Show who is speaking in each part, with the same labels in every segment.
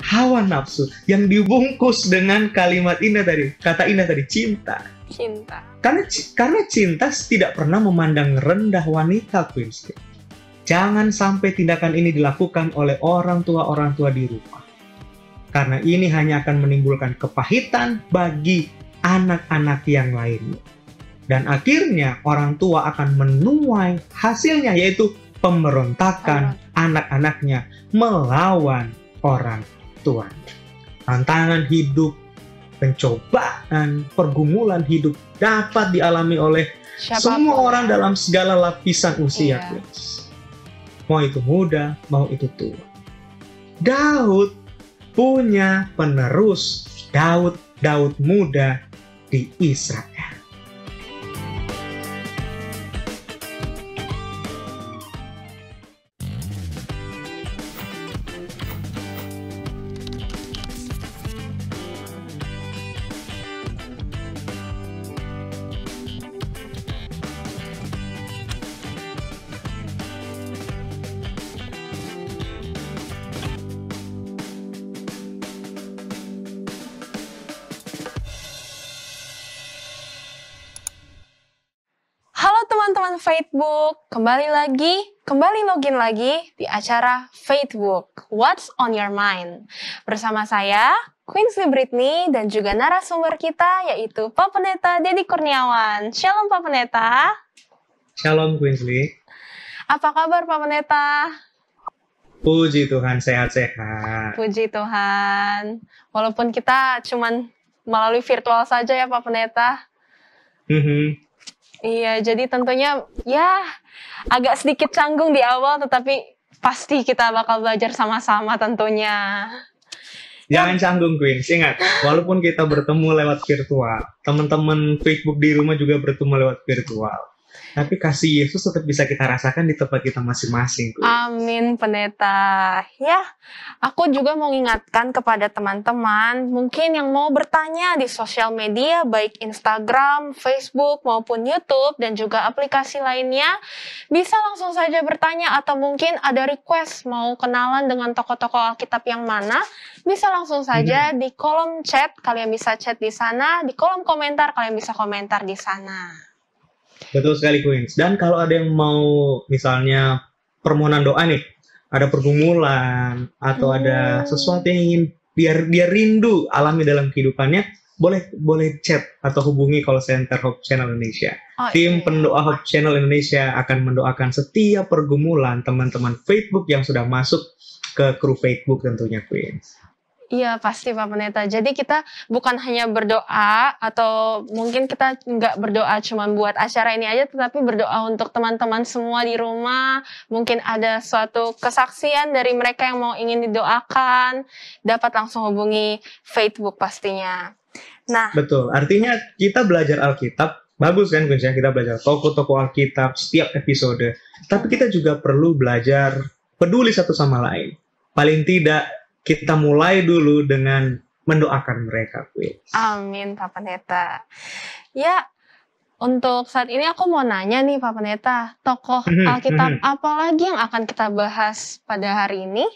Speaker 1: hawa nafsu yang dibungkus dengan kalimat indah tadi, kata indah tadi, cinta.
Speaker 2: Cinta.
Speaker 1: Karena cinta tidak pernah memandang rendah wanita, Queens. Jangan sampai tindakan ini dilakukan oleh orang tua di rumah. Karena ini hanya akan menimbulkan kepahitan bagi anak-anak yang lainnya. Dan akhirnya orang tua akan menuai hasilnya, yaitu pemberontakan anak-anaknya melawan orang tuanya. Tantangan hidup, pencobaan, pergumulan hidup dapat dialami oleh semua orang dalam segala lapisan usia. Mau itu muda, mau itu tua. Daud punya penerus, Daud muda di Israel.
Speaker 2: Teman-teman Facebook, kembali login lagi di acara Facebook What's on Your Mind. Bersama saya, Queensley Britney, dan juga narasumber kita yaitu Pak Pendeta Deddy Kurniawan. Shalom Pak Pendeta.
Speaker 1: Shalom Queensley.
Speaker 2: Apa kabar Pak Pendeta?
Speaker 1: Puji Tuhan, sehat-sehat.
Speaker 2: Puji Tuhan. Walaupun kita cuman melalui virtual saja ya Pak Pendeta. Iya, jadi tentunya ya agak sedikit canggung di awal, tetapi pasti kita bakal belajar sama-sama tentunya.
Speaker 1: Jangan canggung, Queen. Ingat, walaupun kita bertemu lewat virtual, teman-teman Facebook di rumah juga bertemu lewat virtual. Tapi kasih Yesus tetap bisa kita rasakan di tempat kita masing-masing.
Speaker 2: Amin, Pendeta. Ya, aku juga mau ingatkan kepada teman-teman, mungkin yang mau bertanya di sosial media, baik Instagram, Facebook, maupun YouTube, dan juga aplikasi lainnya, bisa langsung saja bertanya, atau mungkin ada request mau kenalan dengan tokoh-tokoh Alkitab yang mana, bisa langsung saja di kolom chat, kalian bisa chat di sana, di kolom komentar, kalian bisa komentar di sana.
Speaker 1: Betul sekali, Queens. Dan kalau ada yang mau misalnya permohonan doa nih, ada pergumulan atau ada sesuatu yang ingin dia rindu alami dalam kehidupannya, boleh chat atau hubungi call center Hope Channel Indonesia. Tim pendoa Hope Channel Indonesia akan mendoakan setiap pergumulan teman-teman Facebook yang sudah masuk ke kru Facebook tentunya, Queens.
Speaker 2: Iya, pasti Pak Pendeta. Jadi kita bukan hanya berdoa, atau mungkin kita nggak berdoa cuma buat acara ini aja, tetapi berdoa untuk teman-teman semua di rumah. Mungkin ada suatu kesaksian dari mereka yang mau ingin didoakan, dapat langsung hubungi Facebook pastinya. Nah,
Speaker 1: betul. Artinya kita belajar Alkitab, bagus kan Queens ya, kita belajar tokoh-tokoh Alkitab setiap episode. Tapi kita juga perlu belajar peduli satu sama lain. Paling tidak, kita mulai dulu dengan mendoakan mereka, Queen.
Speaker 2: Amin, Pak Pendeta. Ya, untuk saat ini aku mau nanya nih, Pak Pendeta, tokoh Alkitab apa lagi yang akan kita bahas pada hari ini?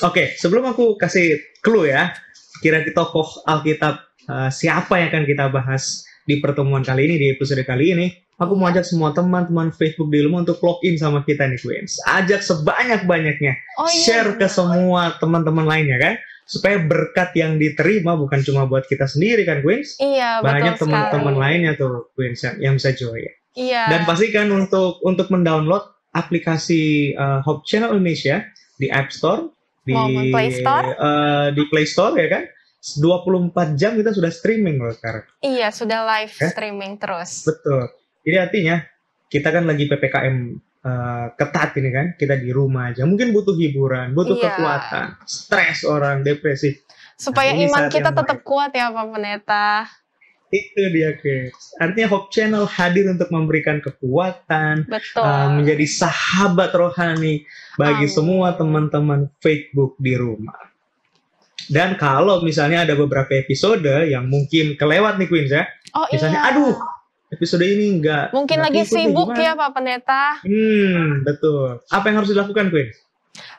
Speaker 1: Oke, sebelum aku kasih clue ya, kira-kira tokoh Alkitab siapa yang akan kita bahas di pertemuan kali ini, di episode kali ini, aku mau ajak semua teman-teman Facebook di rumah untuk login sama kita nih, Queens. Ajak sebanyak-banyaknya. Share ke semua teman-teman lainnya kan. Supaya berkat yang diterima bukan cuma buat kita sendiri kan, Queens.
Speaker 2: Iya,
Speaker 1: banyak
Speaker 2: betul
Speaker 1: teman-teman
Speaker 2: sekali.
Speaker 1: lainnya tuh, Queens, yang bisa join.
Speaker 2: Iya.
Speaker 1: Dan pastikan untuk mendownload aplikasi Hope Channel Indonesia di App Store, di
Speaker 2: Play Store.
Speaker 1: Di Play Store ya kan. 24 jam kita sudah streaming loh sekarang.
Speaker 2: Iya, sudah live streaming terus.
Speaker 1: Betul. Jadi artinya kita kan lagi PPKM ketat ini kan, kita di rumah aja. Mungkin butuh hiburan, butuh kekuatan, stres orang, depresi.
Speaker 2: Supaya iman kita tetap kuat ya Pak Pendeta.
Speaker 1: Itu dia, guys. Artinya Hope Channel hadir untuk memberikan kekuatan, menjadi sahabat rohani bagi semua teman-teman Facebook di rumah. Dan kalau misalnya ada beberapa episode yang mungkin kelewat nih, Queens ya. Misalnya, aduh, episode ini
Speaker 2: mungkin lagi sibuk ya Pak Pendeta.
Speaker 1: Betul. Apa yang harus dilakukan, Queen?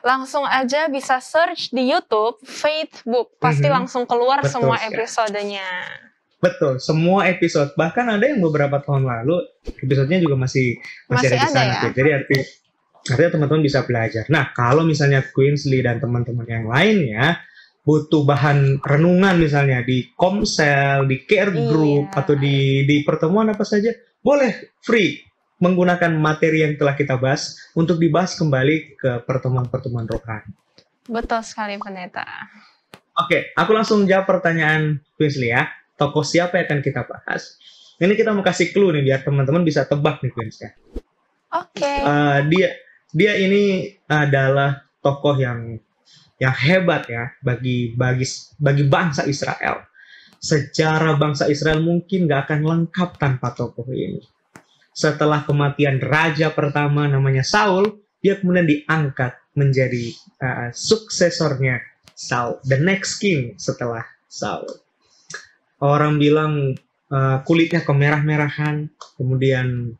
Speaker 2: Langsung aja bisa search di YouTube, Facebook. Pasti langsung keluar
Speaker 1: Betul
Speaker 2: semua
Speaker 1: sekali.
Speaker 2: episodenya.
Speaker 1: Betul, semua episode. Bahkan ada yang beberapa tahun lalu, episodenya juga masih ada di
Speaker 2: Masih
Speaker 1: sana.
Speaker 2: ada ya?
Speaker 1: Jadi artinya teman-teman bisa belajar. Nah, kalau misalnya Queensley dan teman-teman yang lainnya butuh bahan renungan misalnya di Komsel, di Care Group,
Speaker 2: Iya.
Speaker 1: atau di pertemuan apa saja, boleh free menggunakan materi yang telah kita bahas untuk dibahas kembali ke pertemuan-pertemuan rohani.
Speaker 2: Betul sekali, Pendeta.
Speaker 1: Oke, aku langsung jawab pertanyaan Queensley ya. Tokoh siapa yang akan kita bahas? Ini kita mau kasih clue nih biar teman-teman bisa tebak nih Queens ya.
Speaker 2: Oke.
Speaker 1: Dia ini adalah tokoh yang hebat ya bagi bangsa Israel. Sejarah bangsa Israel mungkin gak akan lengkap tanpa tokoh ini. Setelah kematian raja pertama namanya Saul, dia kemudian diangkat menjadi suksesornya Saul, the next king setelah Saul. Orang bilang kulitnya kemerah-merahan, kemudian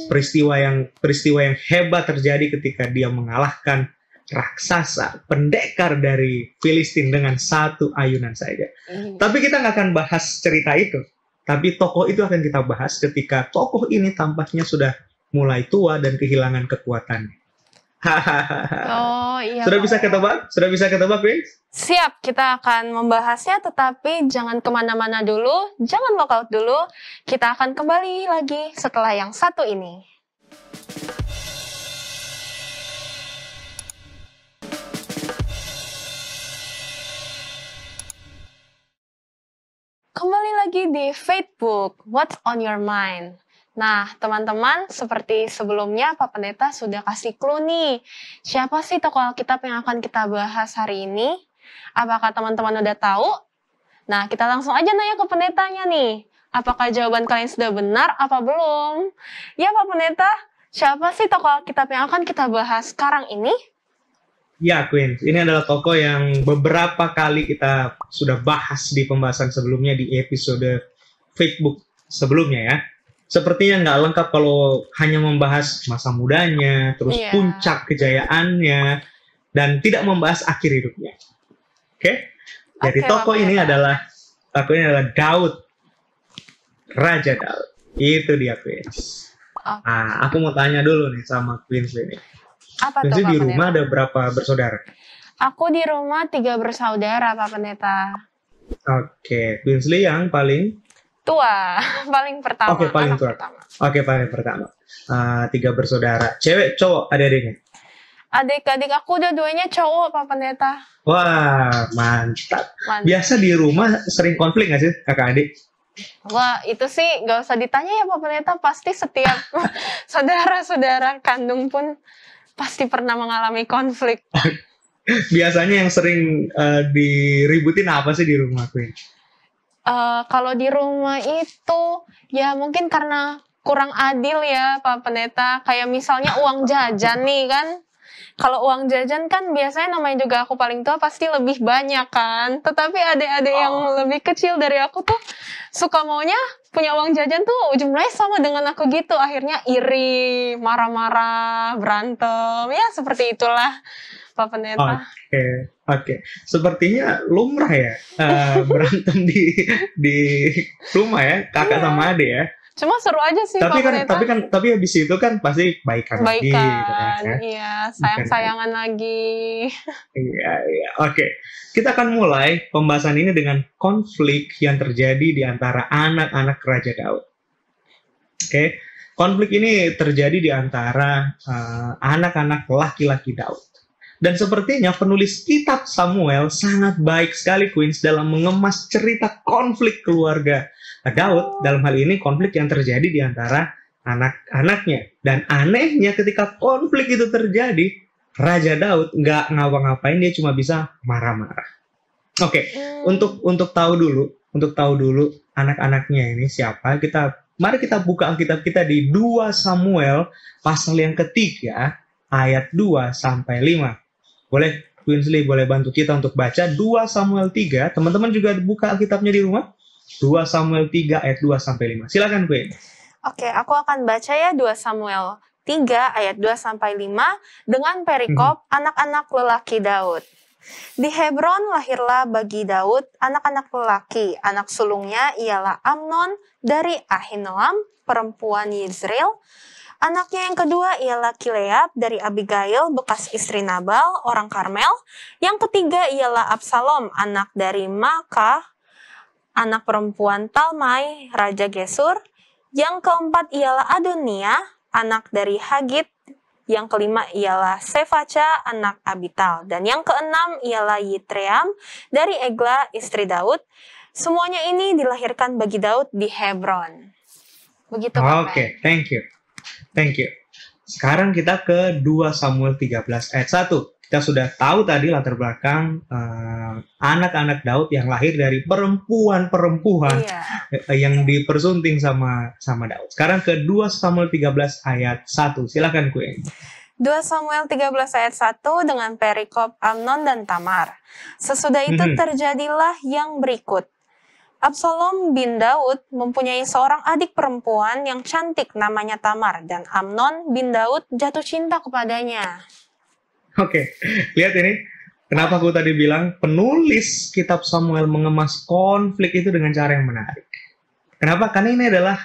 Speaker 1: peristiwa yang hebat terjadi ketika dia mengalahkan raksasa pendekar dari Filistin dengan satu ayunan saja. Tapi kita nggak akan bahas cerita itu. Tapi tokoh itu akan kita bahas ketika tokoh ini tampaknya sudah mulai tua dan kehilangan kekuatannya.
Speaker 2: Oh iya.
Speaker 1: Sudah bisa ketebak, Vince?
Speaker 2: Siap, kita akan membahasnya, tetapi jangan kemana-mana dulu, jangan lockout dulu. Kita akan kembali lagi setelah yang satu ini. Kembali lagi di Facebook, What's on Your Mind? Nah, teman-teman, seperti sebelumnya Pak Pendeta sudah kasih clue nih. Siapa sih tokoh Alkitab yang akan kita bahas hari ini? Apakah teman-teman udah tahu? Nah, kita langsung aja nanya ke pendetanya nih. Apakah jawaban kalian sudah benar apa belum? Ya Pak Pendeta, siapa sih tokoh Alkitab yang akan kita bahas sekarang ini?
Speaker 1: Ya, Queen. Ini adalah tokoh yang beberapa kali kita sudah bahas di pembahasan sebelumnya di episode Facebook sebelumnya ya. Sepertinya nggak lengkap kalau hanya membahas masa mudanya, terus puncak kejayaannya, dan tidak membahas akhir hidupnya. Oke? Jadi tokoh ini adalah Daud, Raja Daud. Itu dia, Queen. Nah, aku mau tanya dulu nih sama Queen ini.
Speaker 2: Apa tuh,
Speaker 1: Queen
Speaker 2: Pak
Speaker 1: di rumah
Speaker 2: Pendeta?
Speaker 1: ada berapa bersaudara?
Speaker 2: Aku di rumah 3 bersaudara, Pak Pendeta.
Speaker 1: Oke, Queensley yang paling
Speaker 2: tua, paling pertama.
Speaker 1: Oke, paling tua. Oke, paling pertama. 3 bersaudara. Cewek, cowok, adik-adiknya?
Speaker 2: Adik-adik aku dua-duanya cowok, Pak Pendeta.
Speaker 1: Wah, mantap. Biasa di rumah sering konflik nggak sih, kakak adik?
Speaker 2: Wah, itu sih nggak usah ditanya ya Pak Pendeta. Pasti setiap saudara-saudara kandung pun pasti pernah mengalami konflik.
Speaker 1: Biasanya yang sering diributin apa sih di rumah, Queen?
Speaker 2: Kalau di rumah itu ya mungkin karena kurang adil ya Pak Pendeta. Kayak misalnya uang jajan nih kan. Kalau uang jajan kan biasanya namanya juga aku paling tua pasti lebih banyak kan. Tetapi adik-adik yang lebih kecil dari aku tuh suka maunya punya uang jajan tuh jumlahnya sama dengan aku gitu. Akhirnya iri, marah-marah, berantem. Ya seperti itulah Pak Pendeta.
Speaker 1: Oke. Sepertinya lumrah ya berantem di rumah ya, kakak sama adik ya.
Speaker 2: Cuma seru aja sih Pak Pendeta.
Speaker 1: Tapi habis itu kan pasti baikan lagi gitu kan, ya.
Speaker 2: Iya, sayang-sayangan lagi.
Speaker 1: Iya. Oke. Kita akan mulai pembahasan ini dengan konflik yang terjadi di antara anak-anak Raja Daud. Oke. Konflik ini terjadi di antara anak-anak laki-laki Daud. Dan sepertinya penulis kitab Samuel sangat baik sekali, Queens, dalam mengemas cerita konflik keluarga Daud. Dalam hal ini konflik yang terjadi di antara anak-anaknya. Dan anehnya ketika konflik itu terjadi, Raja Daud nggak ngapa-ngapain, dia cuma bisa marah-marah. Oke, untuk tahu dulu anak-anaknya ini siapa, mari kita buka Alkitab kita di 2 Samuel pasal yang ketiga ayat 2 sampai 5. Boleh Queensley boleh bantu kita untuk baca 2 Samuel 3. Teman-teman juga buka Alkitabnya di rumah. 2 Samuel 3 ayat 2 sampai 5. Silakan, Queen.
Speaker 2: Oke, aku akan baca ya 2 Samuel 3 ayat 2-5 dengan perikop anak-anak lelaki Daud. Di Hebron lahirlah bagi Daud anak-anak lelaki. Anak sulungnya ialah Amnon dari Ahinoam, perempuan Yizreel. Anaknya yang kedua ialah Kileab dari Abigail, bekas istri Nabal, orang Karmel. Yang ketiga ialah Absalom, anak dari Maakah, anak perempuan Talmai, Raja Gesur. Yang keempat ialah Adonia, anak dari Hagit. Yang kelima ialah Sefaca, anak Abital. Dan yang keenam ialah Yitream dari Egla, istri Daud. Semuanya ini dilahirkan bagi Daud di Hebron. Begitu, Pak.
Speaker 1: Oke, thank you. Thank you. Sekarang kita ke 2 Samuel 13 ayat 1. Kita sudah tahu tadi latar belakang anak-anak Daud yang lahir dari perempuan-perempuan yang dipersunting sama Daud. Sekarang ke 2 Samuel 13 ayat 1. Silakan Queen.
Speaker 2: 2 Samuel 13 ayat 1 dengan perikop Amnon dan Tamar. Sesudah itu terjadilah yang berikut. Absalom bin Daud mempunyai seorang adik perempuan yang cantik namanya Tamar, dan Amnon bin Daud jatuh cinta kepadanya.
Speaker 1: Oke, lihat ini. Kenapa aku tadi bilang penulis kitab Samuel mengemas konflik itu dengan cara yang menarik. Kenapa? Karena ini adalah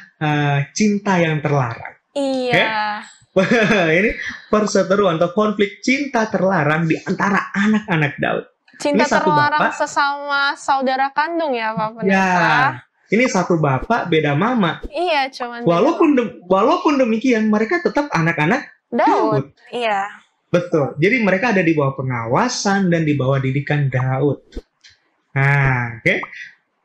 Speaker 1: cinta yang terlarang.
Speaker 2: Iya.
Speaker 1: Ini perseteruan atau konflik cinta terlarang di antara anak-anak Daud.
Speaker 2: Cinta
Speaker 1: ini satu
Speaker 2: terlarang
Speaker 1: bapak,
Speaker 2: sesama saudara kandung ya Pak Pendeta.
Speaker 1: Ya, ini satu bapak beda mama.
Speaker 2: Iya, cuman
Speaker 1: walaupun demikian mereka tetap anak-anak Daud.
Speaker 2: Iya.
Speaker 1: Betul. Jadi mereka ada di bawah pengawasan dan di bawah didikan Daud. Nah, oke.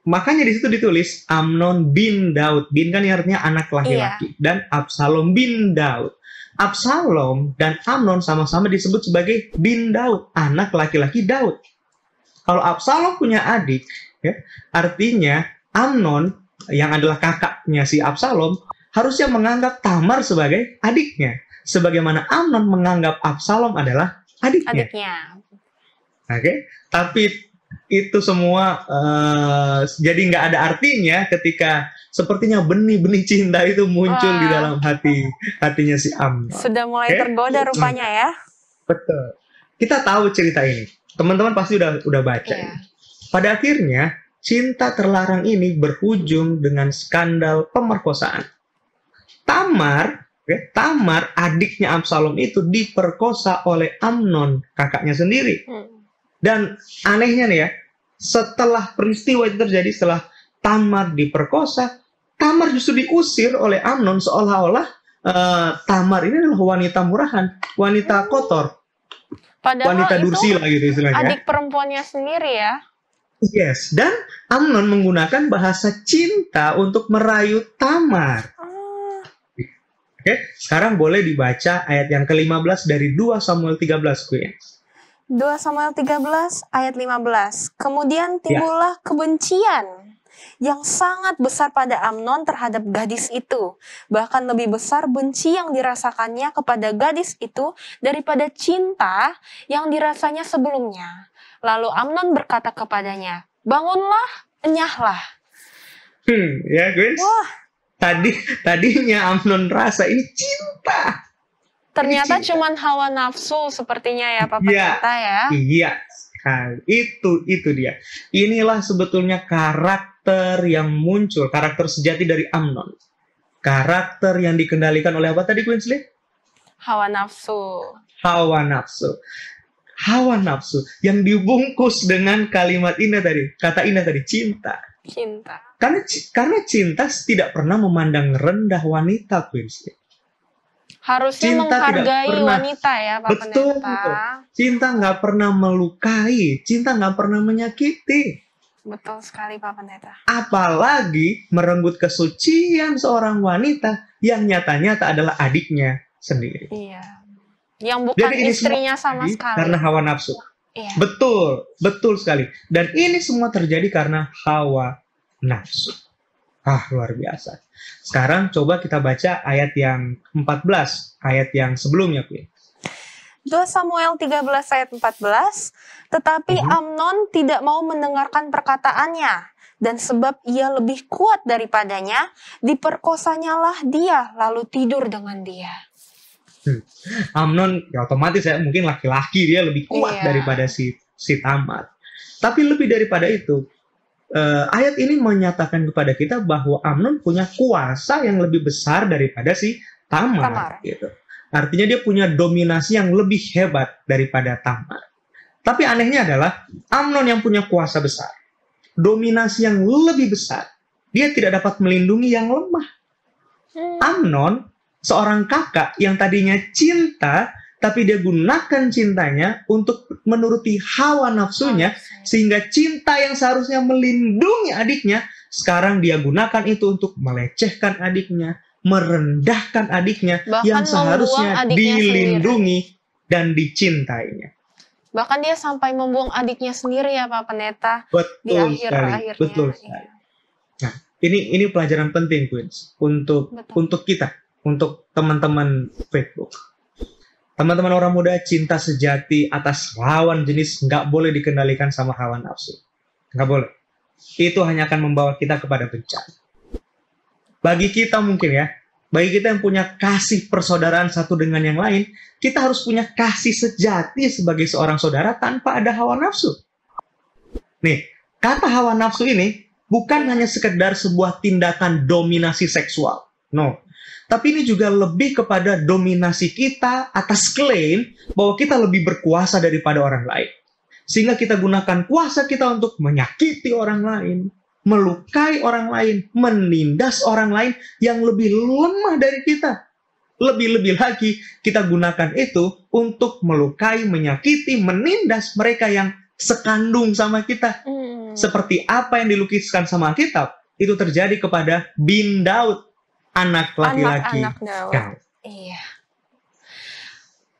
Speaker 1: Makanya di situ ditulis Amnon bin Daud. Bin kan artinya anak laki-laki. Dan Absalom bin Daud. Absalom dan Amnon sama-sama disebut sebagai bin Daud, anak laki-laki Daud. Kalau Absalom punya adik, ya, artinya Amnon yang adalah kakaknya si Absalom harusnya menganggap Tamar sebagai adiknya. Sebagaimana Amnon menganggap Absalom adalah adiknya. Oke, tapi itu semua jadi nggak ada artinya ketika sepertinya benih-benih cinta itu muncul di dalam hatinya si Amnon.
Speaker 2: Sudah mulai tergoda rupanya ya.
Speaker 1: Betul. Kita tahu cerita ini. Teman-teman pasti udah baca. Ini. Pada akhirnya cinta terlarang ini berujung dengan skandal pemerkosaan. Tamar, adiknya Absalom itu diperkosa oleh Amnon, kakaknya sendiri. Dan anehnya nih ya, setelah peristiwa itu terjadi, setelah Tamar diperkosa, Tamar justru diusir oleh Amnon seolah-olah Tamar ini adalah wanita murahan, wanita kotor.
Speaker 2: Padahal
Speaker 1: wanita dursila gitu istilahnya.
Speaker 2: Adik perempuannya sendiri ya.
Speaker 1: Yes, dan Amnon menggunakan bahasa cinta untuk merayu Tamar. Oke, sekarang boleh dibaca ayat yang ke-15 dari 2 Samuel 13, Queen.
Speaker 2: 2 Samuel 13 ayat 15. Kemudian timbullah kebencian yang sangat besar pada Amnon terhadap gadis itu. Bahkan lebih besar benci yang dirasakannya kepada gadis itu daripada cinta yang dirasanya sebelumnya. Lalu Amnon berkata kepadanya, "Bangunlah, enyahlah."
Speaker 1: Ya, Queen.
Speaker 2: Wah.
Speaker 1: Tadinya Amnon rasa ini cinta.
Speaker 2: Ternyata cuma hawa nafsu sepertinya ya Pak Pendeta ya.
Speaker 1: Iya, itu dia. Inilah sebetulnya karakter yang muncul, karakter sejati dari Amnon. Karakter yang dikendalikan oleh apa tadi Queensley?
Speaker 2: Hawa nafsu.
Speaker 1: Hawa nafsu. Hawa nafsu yang dibungkus dengan kalimat indah tadi, kata indah tadi, cinta.
Speaker 2: Cinta.
Speaker 1: Karena cinta tidak pernah memandang rendah wanita, Queensley.
Speaker 2: Harusnya cinta menghargai wanita ya, Pak
Speaker 1: Pendeta. Betul. Cinta nggak pernah melukai, cinta nggak pernah menyakiti.
Speaker 2: Betul sekali, Pak Pendeta.
Speaker 1: Apalagi merenggut kesucian seorang wanita yang nyata-nyata adalah adiknya sendiri.
Speaker 2: Iya. Yang bukan jadi istrinya sama sekali.
Speaker 1: Karena hawa nafsu.
Speaker 2: Iya.
Speaker 1: Betul sekali. Dan ini semua terjadi karena hawa nafsu. Luar biasa. Sekarang coba kita baca ayat yang 14, ayat yang sebelumnya, Queen.
Speaker 2: 2 Samuel 13 ayat 14, tetapi Amnon tidak mau mendengarkan perkataannya, dan sebab ia lebih kuat daripadanya, diperkosanyalah dia, lalu tidur dengan dia.
Speaker 1: Amnon ya otomatis ya mungkin laki-laki dia lebih kuat
Speaker 2: Iya.
Speaker 1: daripada si Tamar. Tapi lebih daripada itu, ayat ini menyatakan kepada kita bahwa Amnon punya kuasa yang lebih besar daripada si Tamar. Gitu. Artinya dia punya dominasi yang lebih hebat daripada Tamar. Tapi anehnya adalah Amnon yang punya kuasa besar, dominasi yang lebih besar, dia tidak dapat melindungi yang lemah. Amnon, seorang kakak yang tadinya cinta, tapi dia gunakan cintanya untuk menuruti hawa nafsunya, sehingga cinta yang seharusnya melindungi adiknya, sekarang dia gunakan itu untuk melecehkan adiknya, merendahkan adiknya,
Speaker 2: Bahkan
Speaker 1: yang seharusnya
Speaker 2: membuang adiknya
Speaker 1: dilindungi dan dicintainya.
Speaker 2: Bahkan dia sampai membuang adiknya sendiri ya Pak Pendeta.
Speaker 1: Betul
Speaker 2: Di akhir-akhirnya.
Speaker 1: sekali, betul sekali. Nah, ini pelajaran penting, Queens, untuk kita, untuk teman-teman Facebook. Teman-teman orang muda, cinta sejati atas lawan jenis nggak boleh dikendalikan sama hawa nafsu. Nggak boleh. Itu hanya akan membawa kita kepada bencana. Bagi kita mungkin ya, bagi kita yang punya kasih persaudaraan satu dengan yang lain, kita harus punya kasih sejati sebagai seorang saudara tanpa ada hawa nafsu. Nih, kata hawa nafsu ini bukan hanya sekedar sebuah tindakan dominasi seksual. No. Tapi ini juga lebih kepada dominasi kita atas klaim bahwa kita lebih berkuasa daripada orang lain. Sehingga kita gunakan kuasa kita untuk menyakiti orang lain, melukai orang lain, menindas orang lain yang lebih lemah dari kita. Lebih-lebih lagi, kita gunakan itu untuk melukai, menyakiti, menindas mereka yang sekandung sama kita. Seperti apa yang dilukiskan sama Alkitab, itu terjadi kepada bin Daud, anak laki-laki.
Speaker 2: Anak Daud. Iya.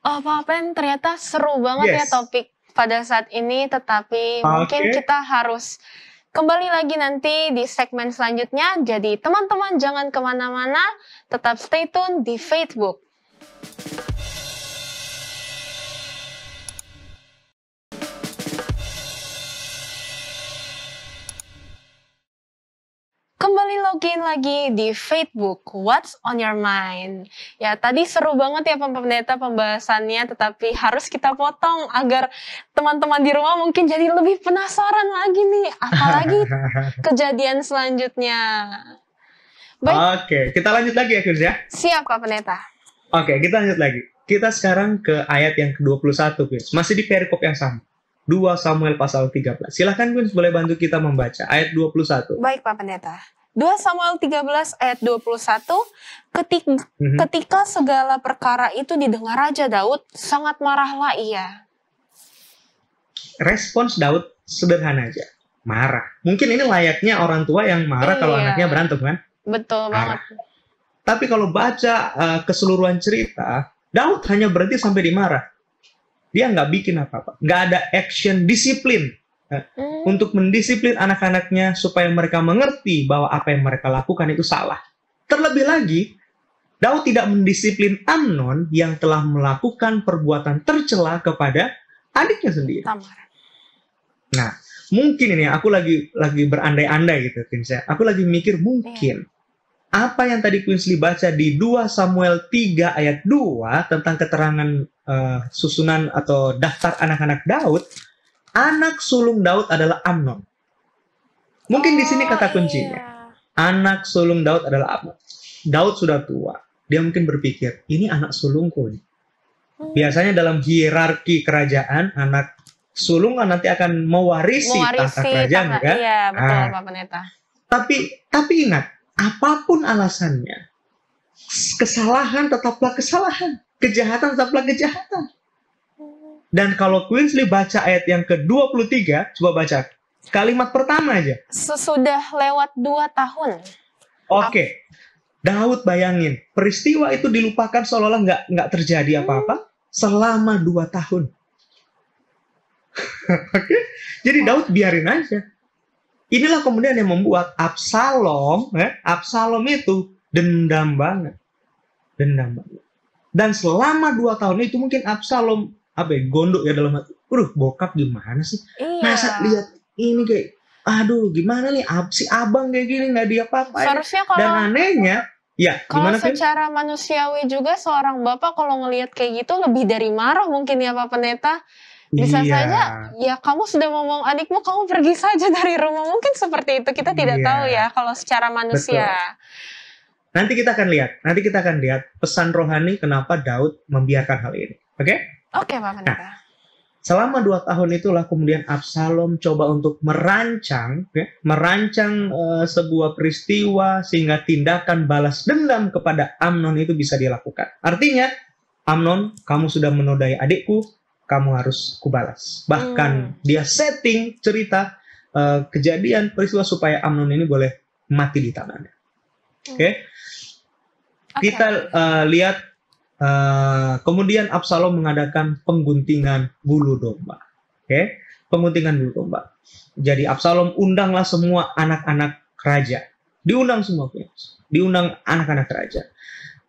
Speaker 2: Oh, Pak Pen, ternyata seru banget ya topik pada saat ini, tetapi mungkin kita harus kembali lagi nanti di segmen selanjutnya. Jadi teman-teman jangan kemana-mana, tetap stay tune di Facebook. Kembali login lagi di Facebook, What's on Your Mind? Ya, tadi seru banget ya Pak Pendeta pembahasannya, tetapi harus kita potong agar teman-teman di rumah mungkin jadi lebih penasaran lagi nih, apalagi kejadian selanjutnya.
Speaker 1: Baik. Oke, kita lanjut lagi ya, Chris ya?
Speaker 2: Siap Pak Pendeta.
Speaker 1: Oke, kita lanjut lagi. Kita sekarang ke ayat yang ke-21, Chris. Masih di perikop yang sama. 2 Samuel pasal 13. Silahkan Gun, boleh bantu kita membaca ayat 21.
Speaker 2: Baik Pak Pendeta. 2 Samuel 13 ayat 21. Ketika segala perkara itu didengar Raja Daud, sangat marahlah ia.
Speaker 1: Respons Daud sederhana aja. Marah. Mungkin ini layaknya orang tua yang marah kalau anaknya berantem kan?
Speaker 2: Betul
Speaker 1: marah.
Speaker 2: banget.
Speaker 1: Tapi kalau baca keseluruhan cerita, Daud hanya berhenti sampai di marah. Dia nggak bikin apa-apa. Nggak ada action disiplin untuk mendisiplin anak-anaknya supaya mereka mengerti bahwa apa yang mereka lakukan itu salah. Terlebih lagi, Daud tidak mendisiplin Amnon yang telah melakukan perbuatan tercela kepada adiknya sendiri.
Speaker 2: Tamar.
Speaker 1: Nah, mungkin ini aku lagi berandai-andai gitu, Quincy. Aku lagi mikir mungkin apa yang tadi Quincy baca di 2 Samuel 3 ayat 2 tentang keterangan susunan atau daftar anak-anak Daud, anak sulung Daud adalah Amnon. Mungkin di sini kata kuncinya. Anak sulung Daud adalah Amnon. Daud sudah tua. Dia mungkin berpikir, ini anak sulungku nih. Biasanya dalam hierarki kerajaan, anak sulung nanti akan mewarisi tahta kerajaan, kan?
Speaker 2: Iya, betul Pak Pendeta.
Speaker 1: Tapi ingat, apapun alasannya, kesalahan tetaplah kesalahan. Kejahatan tetaplah kejahatan. Dan kalau Quincy baca ayat yang ke-23, coba baca kalimat pertama aja.
Speaker 2: Sesudah lewat 2 tahun.
Speaker 1: Oke. Daud bayangin, peristiwa itu dilupakan seolah-olah nggak terjadi apa-apa selama 2 tahun. Oke. Jadi Daud biarin aja. Inilah kemudian yang membuat Absalom itu dendam banget. Dan selama 2 tahun itu mungkin Absalom gondok ya dalam hati. Bokap gimana sih? Iya. Masa lihat ini kayak, gimana nih si abang kayak gini nggak diapa-apain. Dan anehnya, Ya,
Speaker 2: Kalau
Speaker 1: gimana, Vin?
Speaker 2: secara manusiawi juga seorang bapak kalau ngelihat kayak gitu lebih dari marah mungkin ya Pak Pendeta. Bisa
Speaker 1: Iya,
Speaker 2: saja, ya kamu sudah ngomong adikmu kamu pergi saja dari rumah. Mungkin seperti itu, kita tidak tahu
Speaker 1: iya,
Speaker 2: ya kalau secara manusia.
Speaker 1: betul. Nanti kita akan lihat pesan rohani kenapa Daud membiarkan hal ini. Oke?
Speaker 2: Oke Pak Pendeta.
Speaker 1: Selama 2 tahun itulah kemudian Absalom coba untuk merancang sebuah peristiwa sehingga tindakan balas dendam kepada Amnon itu bisa dilakukan. Artinya, Amnon, kamu sudah menodai adikku, kamu harus kubalas. Bahkan dia setting cerita kejadian peristiwa supaya Amnon ini boleh mati di tangannya. Oke? Kita lihat kemudian Absalom mengadakan pengguntingan bulu domba. Oke? Pengguntingan bulu domba. Jadi Absalom undanglah semua anak-anak raja. Diundang semua, diundang anak-anak raja.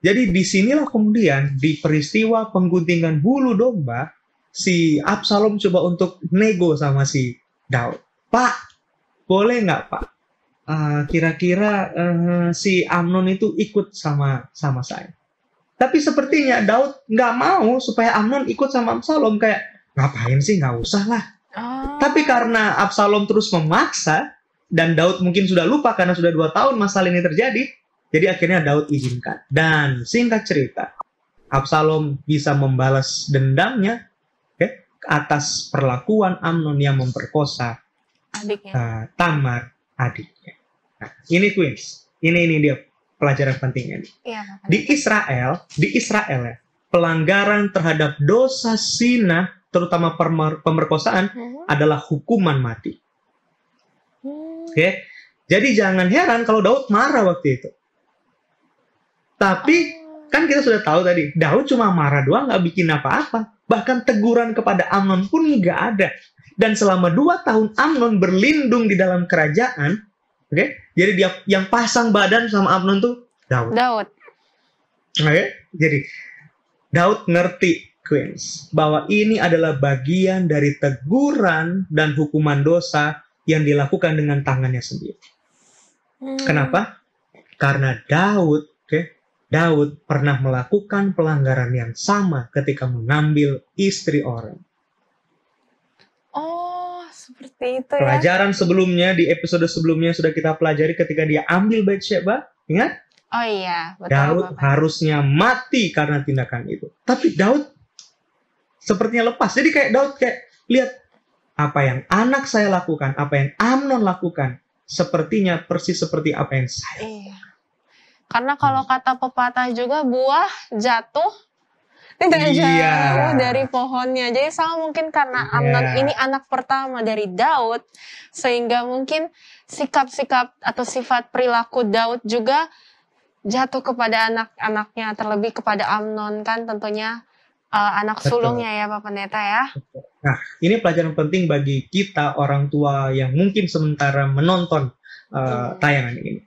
Speaker 1: Jadi disinilah kemudian di peristiwa pengguntingan bulu domba, si Absalom coba untuk nego sama si Daud. Pak, boleh nggak Pak? Kira-kira si Amnon itu ikut sama saya. Tapi sepertinya Daud nggak mau supaya Amnon ikut sama Absalom. Kayak, ngapain sih, nggak usah lah. Tapi karena Absalom terus memaksa, dan Daud mungkin sudah lupa karena sudah 2 tahun masalah ini terjadi, jadi akhirnya Daud izinkan. Dan singkat cerita, Absalom bisa membalas dendamnya atas perlakuan Amnon yang memperkosa adiknya. Tamar, adiknya. Nah, ini Queens. Ini dia pelajaran pentingnya.
Speaker 2: Iya,
Speaker 1: di Israel ya, pelanggaran terhadap dosa zina, terutama pemerkosaan, adalah hukuman mati. Oke? Jadi jangan heran kalau Daud marah waktu itu. Tapi kan kita sudah tahu tadi, Daud cuma marah doang, nggak bikin apa-apa. Bahkan teguran kepada Amnon pun nggak ada. Dan selama 2 tahun Amnon berlindung di dalam kerajaan. Oke? Jadi dia yang pasang badan sama Amnon tuh Daud. Oke? Jadi Daud ngerti, Queens, bahwa ini adalah bagian dari teguran dan hukuman dosa yang dilakukan dengan tangannya sendiri. Kenapa? Karena Daud pernah melakukan pelanggaran yang sama ketika mengambil istri orang.
Speaker 2: Seperti itu ya.
Speaker 1: Pelajaran sebelumnya, di episode sebelumnya sudah kita pelajari ketika dia ambil Batsheba, ingat?
Speaker 2: Oh iya, betul.
Speaker 1: Daud harusnya mati karena tindakan itu. Tapi Daud sepertinya lepas. Jadi kayak Daud lihat apa yang anak saya lakukan, apa yang Amnon lakukan, sepertinya persis seperti apa yang saya.
Speaker 2: Iya. Karena kalau kata pepatah juga, buah jatuh tidak jauh dari pohonnya. Jadi sama mungkin karena Amnon ini anak pertama dari Daud, sehingga mungkin sikap-sikap atau sifat perilaku Daud juga jatuh kepada anak-anaknya, terlebih kepada Amnon kan tentunya anak sulungnya ya Pak Pendeta ya.
Speaker 1: Nah, ini pelajaran penting bagi kita orang tua yang mungkin sementara menonton tayangan ini.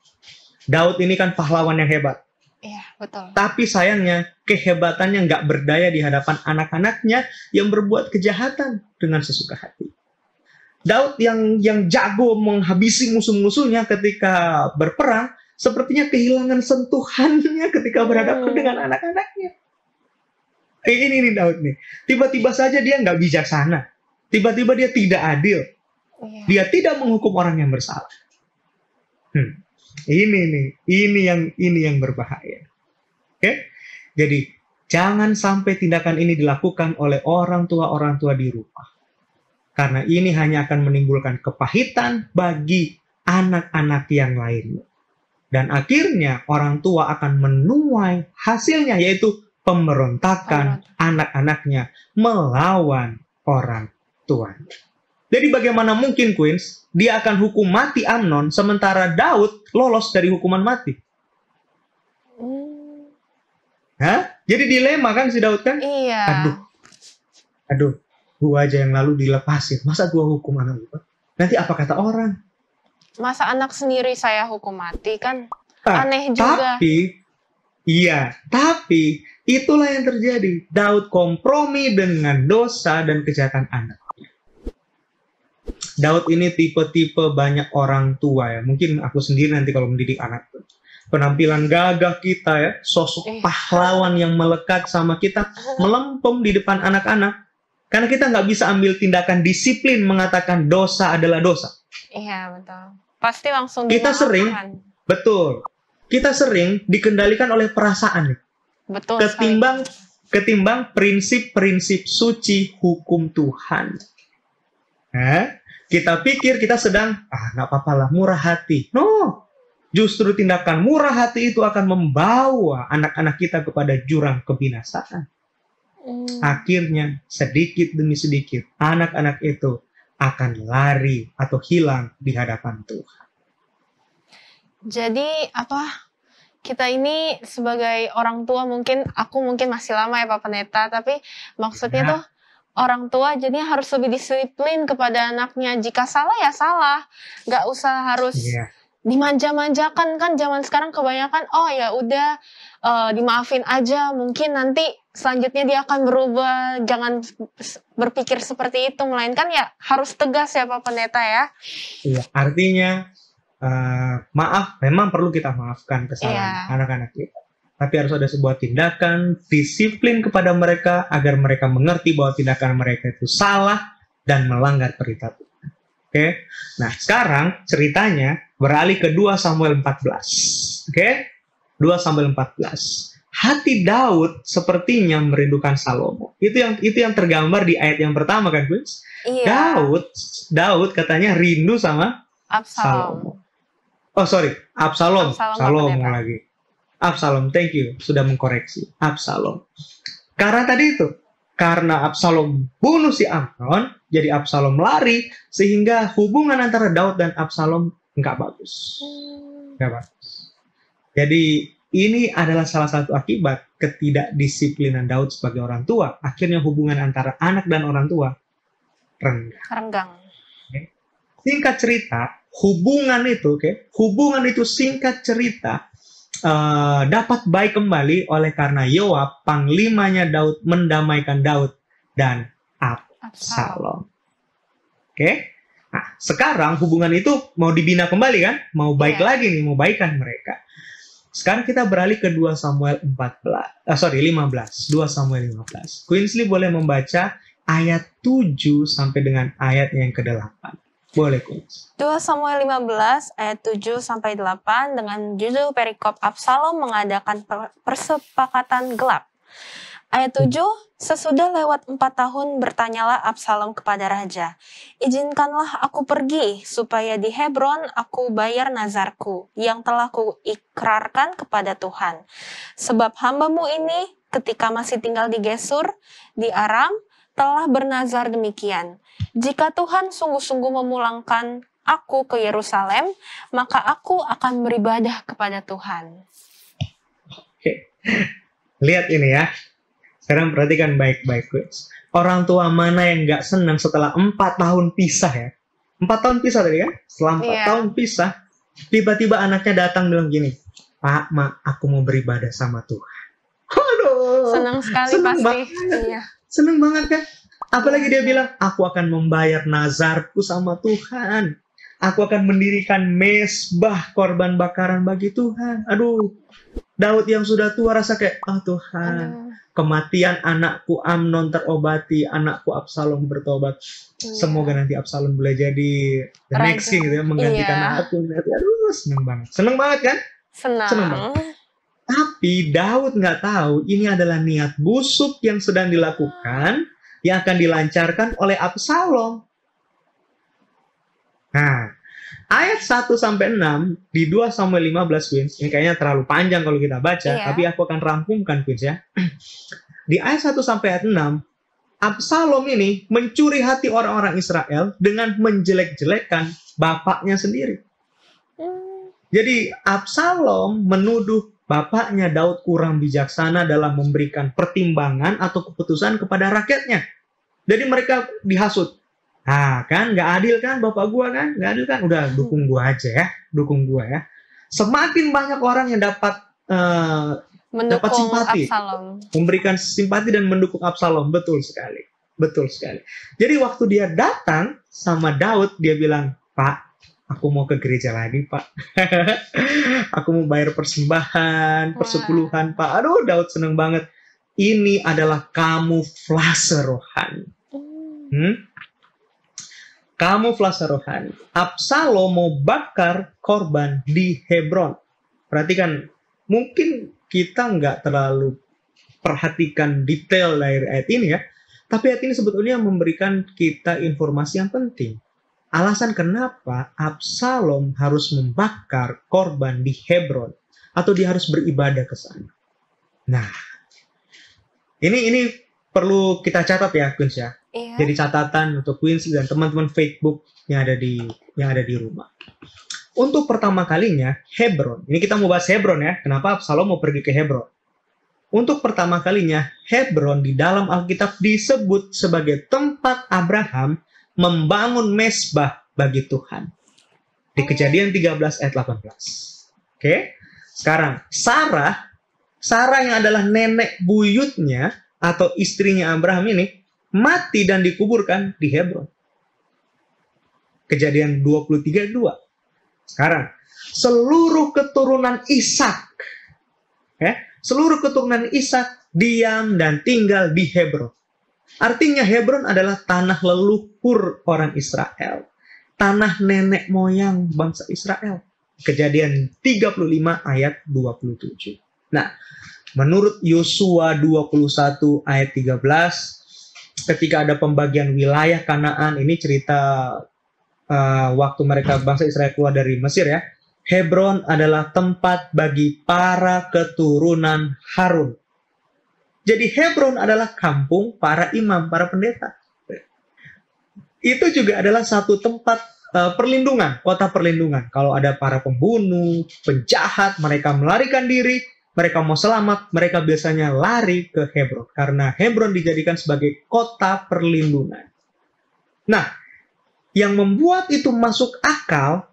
Speaker 1: Daud ini kan pahlawan yang hebat.
Speaker 2: Iya, betul.
Speaker 1: Tapi sayangnya kehebatannya nggak berdaya di hadapan anak-anaknya yang berbuat kejahatan dengan sesuka hati. Daud yang jago menghabisi musuh-musuhnya ketika berperang, sepertinya kehilangan sentuhannya ketika berhadapan dengan anak-anaknya. Ini Daud nih. Tiba-tiba saja dia nggak bijaksana. Tiba-tiba dia tidak adil. Dia tidak menghukum orang yang bersalah. Ini yang berbahaya. Oke? Jadi jangan sampai tindakan ini dilakukan oleh orang tua di rumah. Karena ini hanya akan menimbulkan kepahitan bagi anak-anak yang lainnya. Dan akhirnya orang tua akan menuai hasilnya, yaitu pemberontakan anak-anaknya melawan orang tuanya. Jadi bagaimana mungkin, Queens, dia akan hukum mati Amnon, sementara Daud lolos dari hukuman mati? Jadi dilema kan si Daud kan?
Speaker 2: Iya.
Speaker 1: Aduh, gua aja yang lalu dilepasin. Masa gua hukum anak gua? Nanti apa kata orang?
Speaker 2: Masa anak sendiri saya hukum mati kan? Aneh juga.
Speaker 1: Tapi itulah yang terjadi. Daud kompromi dengan dosa dan kejahatan anak. Daud ini tipe-tipe banyak orang tua ya. Mungkin aku sendiri nanti kalau mendidik anak. penampilan gagah kita ya, sosok pahlawan yang melekat sama kita, melempem di depan anak-anak. Karena kita nggak bisa ambil tindakan disiplin mengatakan dosa adalah dosa.
Speaker 2: Iya, betul. Pasti langsung
Speaker 1: Kita sering,
Speaker 2: dimaafkan.
Speaker 1: betul. Kita sering dikendalikan oleh perasaan nih.
Speaker 2: Betul
Speaker 1: Ketimbang prinsip-prinsip suci hukum Tuhan. Kita pikir kita sedang, nggak apa-apa lah, murah hati. No, justru tindakan murah hati itu akan membawa anak-anak kita kepada jurang kebinasaan. Akhirnya, sedikit demi sedikit, anak-anak itu akan lari atau hilang di hadapan Tuhan.
Speaker 2: Jadi kita ini sebagai orang tua, aku mungkin masih lama ya Pak Pendeta, tapi maksudnya tuh orang tua jadinya harus lebih disiplin kepada anaknya. Jika salah ya salah, nggak usah harus dimanja-manjakan. Kan zaman sekarang kebanyakan ya udah dimaafin aja, mungkin nanti selanjutnya dia akan berubah. Jangan berpikir seperti itu, melainkan ya harus tegas ya Pak Pendeta ya.
Speaker 1: Iya, artinya maaf, memang perlu kita maafkan kesalahan anak-anak kita. Tapi harus ada sebuah tindakan, disiplin kepada mereka, agar mereka mengerti bahwa tindakan mereka itu salah dan melanggar perintah Tuhan. Oke? Nah, sekarang ceritanya beralih ke 2 Samuel 14. Oke? 2 Samuel 14. Hati Daud sepertinya merindukan Salomo. Itu yang tergambar di ayat yang pertama kan, Gus?
Speaker 2: Iya.
Speaker 1: Daud katanya rindu sama Salomo. Oh sorry, Absalom lagi. Absalom, thank you sudah mengkoreksi. Absalom. Karena Absalom bunuh si Amnon, jadi Absalom lari, sehingga hubungan antara Daud dan Absalom nggak bagus. Jadi ini adalah salah satu akibat ketidakdisiplinan Daud sebagai orang tua. Akhirnya hubungan antara anak dan orang tua renggang. Singkat cerita, hubungan itu singkat cerita dapat baik kembali oleh karena Yoab, panglimanya Daud, mendamaikan Daud dan Absalom. Nah, sekarang hubungan itu mau dibina kembali kan? Mau baik lagi nih, mau baikan mereka. Sekarang kita beralih ke 2 Samuel 15. 2 Samuel 15. Queensley boleh membaca ayat 7 sampai dengan ayat yang ke-8. Boleh, Coach.
Speaker 2: 2 Samuel 15 ayat 7 sampai 8 dengan judul perikop Absalom mengadakan persepakatan gelap. Ayat 7, sesudah lewat 4 tahun bertanyalah Absalom kepada raja, izinkanlah aku pergi supaya di Hebron aku bayar nazarku yang telah kuikrarkan kepada Tuhan. Sebab hambamu ini ketika masih tinggal di Gesur, di Aram, telah bernazar demikian. Jika Tuhan sungguh-sungguh memulangkan aku ke Yerusalem, maka aku akan beribadah kepada Tuhan.
Speaker 1: Oke. Lihat ini ya. Sekarang perhatikan baik-baik, guys. Orang tua mana yang nggak senang setelah 4 tahun pisah ya? 4 tahun pisah tadi kan? Setelah 4 tahun pisah, tiba-tiba anaknya datang bilang gini, Pak, aku mau beribadah sama Tuhan. Aduh.
Speaker 2: Senang sekali
Speaker 1: senang
Speaker 2: pasti.
Speaker 1: Iya. Senang banget kan? Apalagi dia bilang, aku akan membayar nazarku sama Tuhan. Aku akan mendirikan mezbah korban bakaran bagi Tuhan. Aduh, Daud yang sudah tua rasa kayak, Tuhan, kematian anakku Amnon terobati, anakku Absalom bertobat. Semoga nanti Absalom boleh jadi the next king gitu ya, menggantikan aku. Aduh, seneng banget. Seneng banget kan? Seneng banget. Tapi Daud nggak tahu ini adalah niat busuk yang sedang dilakukan, yang akan dilancarkan oleh Absalom. Nah, ayat 1-6 di 2 Samuel 15, Queens, ini kayaknya terlalu panjang kalau kita baca, tapi aku akan rampungkan, Queens ya. Di ayat 1-6, Absalom ini mencuri hati orang-orang Israel dengan menjelek-jelekkan bapaknya sendiri. Jadi Absalom menuduh bapaknya Daud kurang bijaksana dalam memberikan pertimbangan atau keputusan kepada rakyatnya. Jadi mereka dihasut. Kan nggak adil kan bapak gua kan? Nggak adil kan? Udah dukung gua aja ya. Dukung gua ya. Semakin banyak orang yang dapat simpati. Absalom. Memberikan simpati dan mendukung Absalom. Betul sekali. Betul sekali. Jadi waktu dia datang sama Daud, dia bilang, Pak, aku mau ke gereja lagi, Pak. Aku mau bayar persembahan,
Speaker 2: Wah.
Speaker 1: persepuluhan, Pak. Aduh, Daud seneng banget. Ini adalah kamuflase rohani.
Speaker 2: Hmm.
Speaker 1: Hmm? Kamuflase rohani. Absalom mau bakar korban di Hebron. Perhatikan, mungkin kita nggak terlalu perhatikan detail dari ayat ini ya, tapi ayat ini sebetulnya memberikan kita informasi yang penting. Alasan kenapa Absalom harus membakar korban di Hebron atau dia harus beribadah ke sana. Nah, ini perlu kita catat ya, Queens ya.
Speaker 2: Iya.
Speaker 1: Jadi catatan untuk Queens dan teman-teman Facebook yang ada di rumah. Untuk pertama kalinya Hebron. Ini kita mau bahas Hebron ya. Kenapa Absalom mau pergi ke Hebron? Untuk pertama kalinya, Hebron di dalam Alkitab disebut sebagai tempat Abraham membangun mesbah bagi Tuhan. Di Kejadian 13 ayat 18. Oke. Sekarang, Sarah yang adalah nenek buyutnya atau istrinya Abraham ini, mati dan dikuburkan di Hebron. Kejadian 23:2. Sekarang, seluruh keturunan Ishak, seluruh keturunan Ishak diam dan tinggal di Hebron. Artinya Hebron adalah tanah leluhur orang Israel. Tanah nenek moyang bangsa Israel. Kejadian 35 ayat 27. Nah, menurut Yosua 21 ayat 13, ketika ada pembagian wilayah Kanaan, ini cerita waktu mereka bangsa Israel keluar dari Mesir ya. Hebron adalah tempat bagi para keturunan Harun. Jadi Hebron adalah kampung para imam, para pendeta. Itu juga adalah satu tempat perlindungan, kota perlindungan. Kalau ada para pembunuh, penjahat, mereka melarikan diri, mereka mau selamat, mereka biasanya lari ke Hebron. Karena Hebron dijadikan sebagai kota perlindungan. Nah, yang membuat itu masuk akal,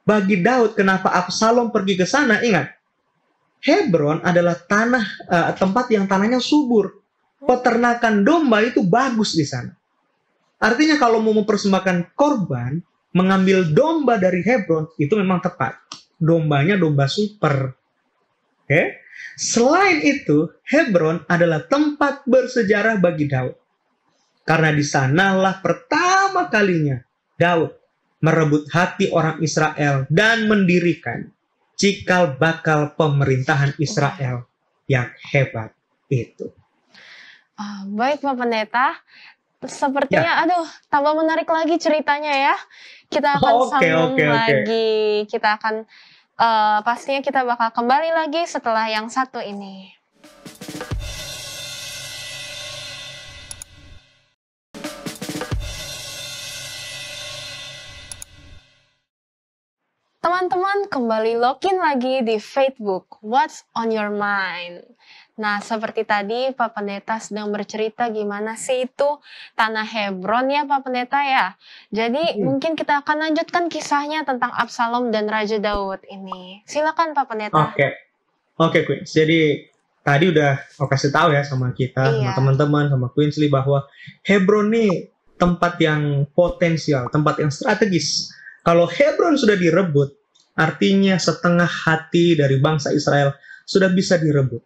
Speaker 1: bagi Daud, kenapa Absalom pergi ke sana? Ingat, Hebron adalah tempat yang tanahnya subur. Peternakan domba itu bagus di sana. Artinya kalau mau mempersembahkan korban, mengambil domba dari Hebron itu memang tepat. Dombanya domba super. Selain itu, Hebron adalah tempat bersejarah bagi Daud. Karena di sanalah pertama kalinya Daud merebut hati orang Israel dan mendirikan cikal bakal pemerintahan Israel yang hebat itu.
Speaker 2: Baik Pak Pendeta, sepertinya tambah menarik lagi ceritanya ya. Kita akan sambung lagi. Kita akan pastinya kita bakal kembali lagi setelah yang satu ini. Teman-teman, kembali login lagi di Facebook, What's on Your Mind? Nah, seperti tadi Pak Pendeta sedang bercerita gimana sih itu tanah Hebron ya Pak Pendeta ya. Jadi mungkin kita akan lanjutkan kisahnya tentang Absalom dan Raja Daud ini. Silakan Pak Pendeta.
Speaker 1: Oke, Queen. Jadi tadi udah aku kasih tahu ya sama kita, sama teman-teman, sama Queensley bahwa Hebron ini tempat yang potensial, tempat yang strategis. Kalau Hebron sudah direbut, artinya setengah hati dari bangsa Israel sudah bisa direbut.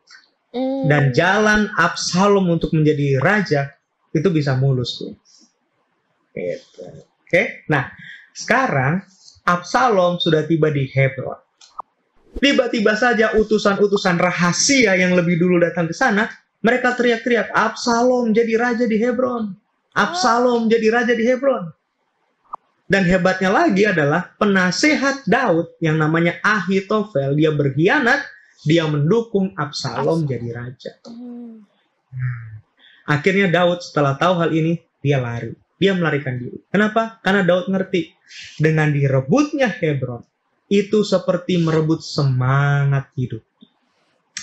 Speaker 1: Dan jalan Absalom untuk menjadi raja itu bisa mulus. Nah, sekarang Absalom sudah tiba di Hebron. Tiba-tiba saja utusan-utusan rahasia yang lebih dulu datang ke sana, mereka teriak-teriak, Absalom jadi raja di Hebron. Absalom jadi raja di Hebron. Dan hebatnya lagi adalah penasehat Daud yang namanya Ahitofel, dia berkhianat, dia mendukung Absalom jadi raja. Akhirnya Daud setelah tahu hal ini, dia lari. Dia melarikan diri. Kenapa? Karena Daud ngerti, dengan direbutnya Hebron, itu seperti merebut semangat hidup.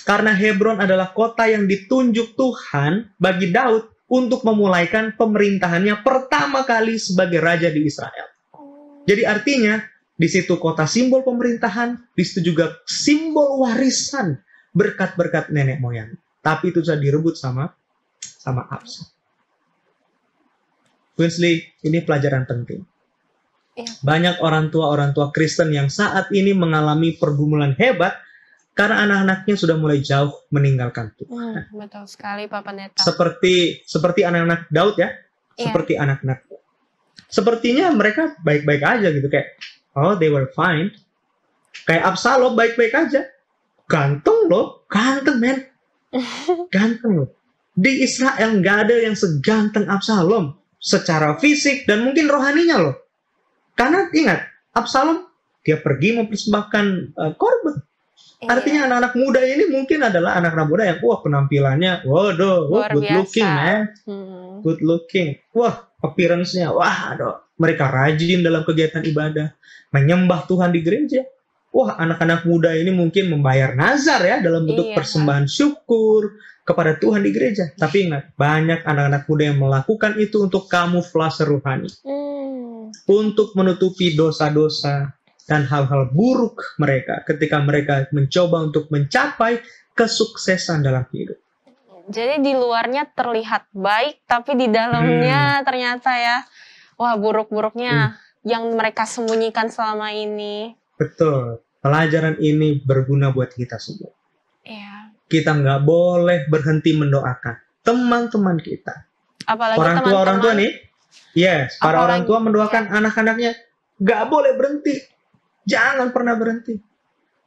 Speaker 1: Karena Hebron adalah kota yang ditunjuk Tuhan bagi Daud untuk memulaikan pemerintahannya pertama kali sebagai raja di Israel. Jadi artinya, di situ kota simbol pemerintahan, di situ juga simbol warisan berkat-berkat nenek moyang. Tapi itu sudah direbut sama Absalom. Queensley, ini pelajaran penting.
Speaker 2: Iya.
Speaker 1: Banyak orang tua Kristen yang saat ini mengalami pergumulan hebat karena anak-anaknya sudah mulai jauh meninggalkan Tuhan.
Speaker 2: Betul sekali Pak Pendeta.
Speaker 1: Seperti anak-anak Daud ya,
Speaker 2: Iya.
Speaker 1: seperti anak-anak. Sepertinya mereka baik-baik aja gitu, kayak they were fine. Kayak Absalom baik-baik aja. Ganteng loh, ganteng men. Ganteng loh. Di Israel nggak ada yang seganteng Absalom secara fisik dan mungkin rohaninya loh. Karena ingat, Absalom dia pergi mempersembahkan korban. Artinya anak-anak muda ini mungkin adalah anak-anak muda yang penampilannya good looking man. Good looking. Wah, appearance-nya mereka rajin dalam kegiatan ibadah, menyembah Tuhan di gereja. Wah, anak-anak muda ini mungkin membayar nazar ya dalam bentuk persembahan syukur kepada Tuhan di gereja. Tapi ingat, banyak anak-anak muda yang melakukan itu untuk kamuflase rohani. Untuk menutupi dosa-dosa dan hal-hal buruk mereka ketika mereka mencoba untuk mencapai kesuksesan dalam hidup.
Speaker 2: Jadi di luarnya terlihat baik, tapi di dalamnya ternyata ya, buruk-buruknya yang mereka sembunyikan selama ini.
Speaker 1: Betul. Pelajaran ini berguna buat kita semua.
Speaker 2: Iya.
Speaker 1: Kita nggak boleh berhenti mendoakan teman-teman kita.
Speaker 2: Apalagi
Speaker 1: orang tua nih. Yes, para orang tua mendoakan anak-anaknya nggak boleh berhenti. Jangan pernah berhenti.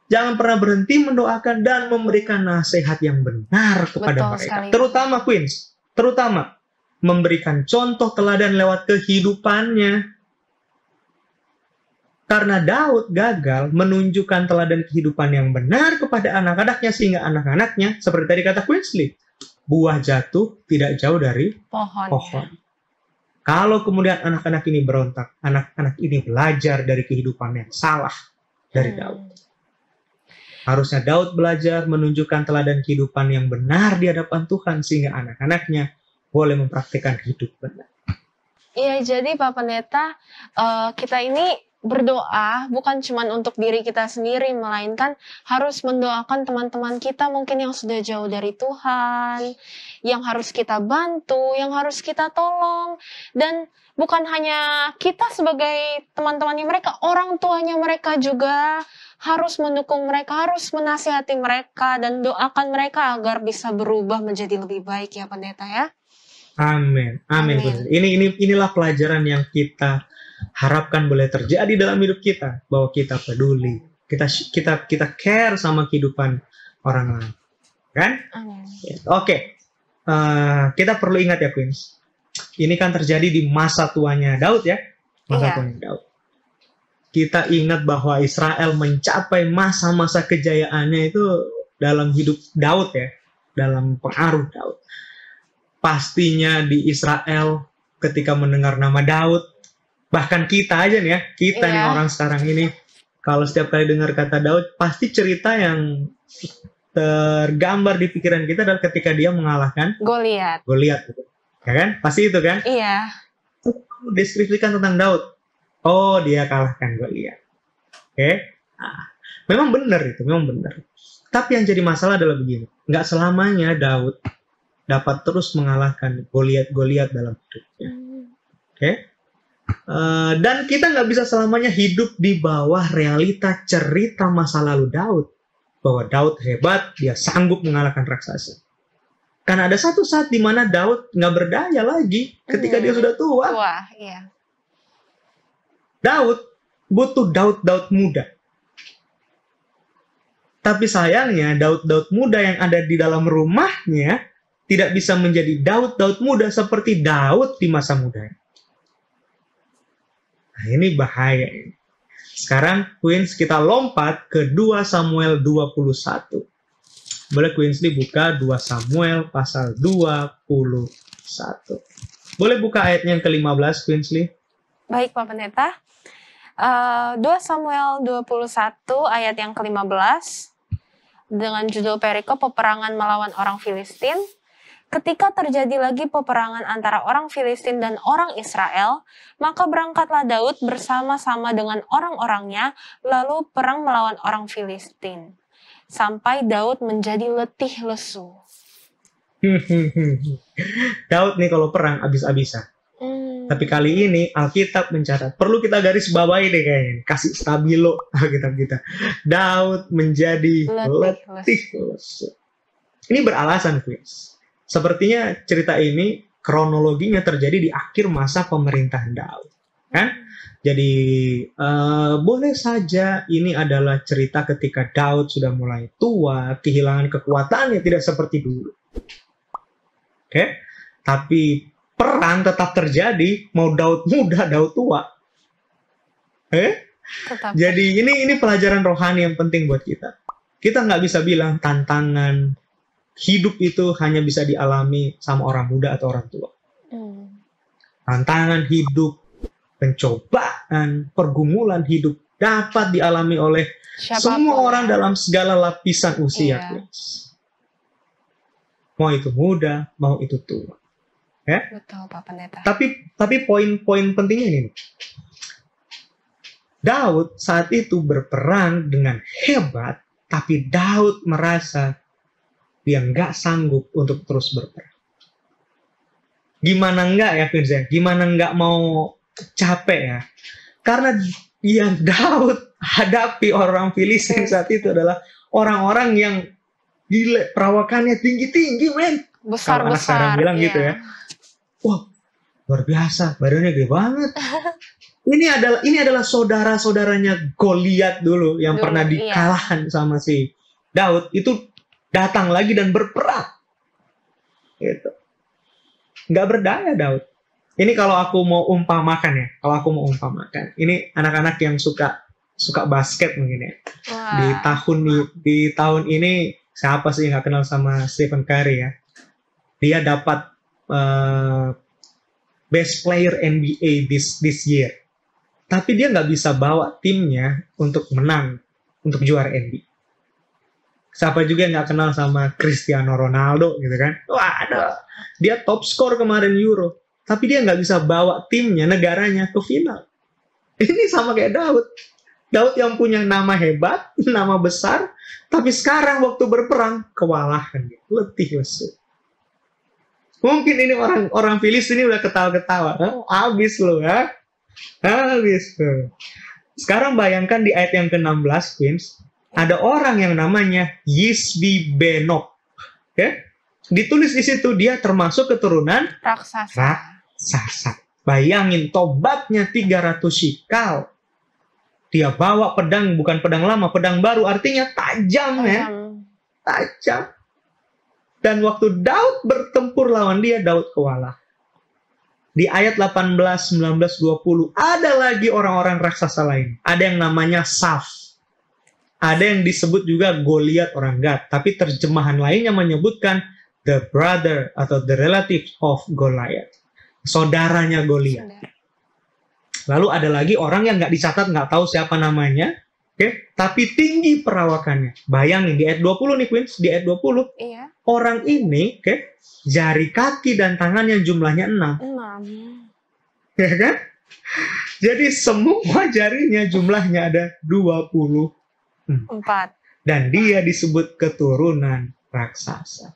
Speaker 1: Jangan pernah berhenti mendoakan dan memberikan nasihat yang benar kepada mereka. Sekali. Terutama Queens. Terutama memberikan contoh teladan lewat kehidupannya. Karena Daud gagal menunjukkan teladan kehidupan yang benar kepada anak-anaknya sehingga anak-anaknya, seperti tadi kata Queensley, buah jatuh tidak jauh dari pohon. Kalau kemudian anak-anak ini berontak, anak-anak ini belajar dari kehidupan yang salah dari Daud. Harusnya Daud belajar menunjukkan teladan kehidupan yang benar di hadapan Tuhan sehingga anak-anaknya boleh mempraktikkan hidup benar.
Speaker 2: Iya, jadi Pak Pendeta, kita ini berdoa bukan cuma untuk diri kita sendiri, melainkan harus mendoakan teman-teman kita mungkin yang sudah jauh dari Tuhan, yang harus kita bantu, yang harus kita tolong. Dan bukan hanya kita sebagai teman-temannya mereka, orang tuanya mereka juga harus mendukung mereka, harus menasihati mereka, dan doakan mereka agar bisa berubah menjadi lebih baik ya Pendeta ya. Amin.
Speaker 1: Inilah pelajaran yang kita harapkan boleh terjadi dalam hidup kita, bahwa kita peduli, kita care sama kehidupan orang lain, kan? Oke. Kita perlu ingat ya Queens, ini kan terjadi di masa tuanya Daud ya, tuanya Daud. Kita ingat bahwa Israel mencapai masa-masa kejayaannya itu dalam hidup Daud ya, dalam pengaruh Daud. Pastinya di Israel ketika mendengar nama Daud, bahkan kita aja nih ya, nih orang sekarang ini, kalau setiap kali dengar kata Daud, pasti cerita yang tergambar di pikiran kita adalah ketika dia mengalahkan Goliat gitu. Ya kan? Pasti itu kan?
Speaker 2: Iya.
Speaker 1: Deskripsikan tentang Daud. Oh, dia kalahkan Goliat. Oke? Memang benar itu, memang benar. Tapi yang jadi masalah adalah begini, nggak selamanya Daud dapat terus mengalahkan Goliat dalam hidupnya. Oke? Dan kita nggak bisa selamanya hidup di bawah realita cerita masa lalu Daud, bahwa Daud hebat, dia sanggup mengalahkan raksasa. Karena ada satu saat di mana Daud nggak berdaya lagi ketika dia sudah tua.
Speaker 2: Iya.
Speaker 1: Daud butuh Daud muda. Tapi sayangnya Daud muda yang ada di dalam rumahnya tidak bisa menjadi Daud muda seperti Daud di masa mudanya. Nah, ini bahaya ini. Sekarang Queens kita lompat ke 2 Samuel 21. Boleh Queensley buka 2 Samuel pasal 21. Boleh buka ayatnya yang ke-15 Queensley?
Speaker 2: Baik Pak Pendeta. 2 Samuel 21 ayat yang ke-15 dengan judul perikop peperangan melawan orang Filistin. Ketika terjadi lagi peperangan antara orang Filistin dan orang Israel, maka berangkatlah Daud bersama-sama dengan orang-orangnya, lalu perang melawan orang Filistin. Sampai Daud menjadi letih lesu.
Speaker 1: Daud nih kalau perang abis-abisan. Tapi kali ini Alkitab mencatat, perlu kita garis bawahi deh kayaknya, kasih stabilo Alkitab kita. Daud menjadi letih lesu. Ini beralasan, Chris. Sepertinya cerita ini kronologinya terjadi di akhir masa pemerintahan Daud, kan? Jadi boleh saja ini adalah cerita ketika Daud sudah mulai tua, kehilangan kekuatannya tidak seperti dulu. Oke? Tapi perang tetap terjadi, mau Daud muda, Daud tua. Jadi ini pelajaran rohani yang penting buat kita. Kita nggak bisa bilang tantangan hidup itu hanya bisa dialami sama orang muda atau orang tua. Tantangan hidup, pencobaan, pergumulan hidup dapat dialami oleh semua orang dalam segala lapisan usia. Mau itu muda, mau itu tua. Ya?
Speaker 2: Betul, Pak Pendeta.
Speaker 1: Tapi poin-poin pentingnya ini. Daud saat itu berperang dengan hebat, tapi Daud merasa dia nggak sanggup untuk terus berperang. Gimana nggak ya, Firza? Gimana nggak mau capek ya? Karena yang Daud hadapi orang Filistin saat itu adalah orang-orang yang gila, perawakannya tinggi-tinggi, men.
Speaker 2: Besar-besar.
Speaker 1: Kalau anak sekarang bilang gitu ya. Wah, luar biasa, badannya gede banget. Ini adalah saudara-saudaranya Goliat dulu yang pernah dikalahkan sama si Daud, itu datang lagi dan berperang. Gitu. Nggak berdaya Daud. Ini kalau aku mau umpamakan ya, ini anak-anak yang suka basket mungkin ya. Di tahun ini siapa sih yang nggak kenal sama Stephen Curry ya? Dia dapat best player NBA this year. Tapi dia nggak bisa bawa timnya untuk menang, untuk juara NBA. Siapa juga yang nggak kenal sama Cristiano Ronaldo gitu kan? Waduh, dia top skor kemarin Euro. Tapi dia nggak bisa bawa timnya, negaranya ke final. Ini sama kayak Daud. Daud yang punya nama hebat, nama besar, tapi sekarang waktu berperang, kewalahan. Letih lesu. Mungkin ini orang Filistin ini udah ketawa-ketawa. Habis lo ya. Habis lo. Sekarang bayangkan di ayat yang ke-16, Queens, ada orang yang namanya Yisbi Benob. Okay? Ditulis di situ dia termasuk keturunan raksasa. Bayangin tobatnya 300 shikal. Dia bawa pedang, bukan pedang lama, pedang baru, artinya tajam ya. Tajam. Dan waktu Daud bertempur lawan dia, Daud kalah. Di ayat 18, 19, 20, ada lagi orang-orang raksasa lain. Ada yang namanya Saf. Ada yang disebut juga Goliat orang Gad. Tapi terjemahan lainnya menyebutkan the brother atau the relative of Goliath. Saudaranya Goliat. Lalu ada lagi orang yang nggak dicatat, nggak tahu siapa namanya. Tapi tinggi perawakannya. Bayangin di ayat 20 nih, Queens. Di ayat 20.
Speaker 2: Iya.
Speaker 1: Orang ini, jari kaki dan tangannya jumlahnya 6. Ya kan? Jadi semua jarinya jumlahnya ada 24. Dan dia disebut keturunan raksasa.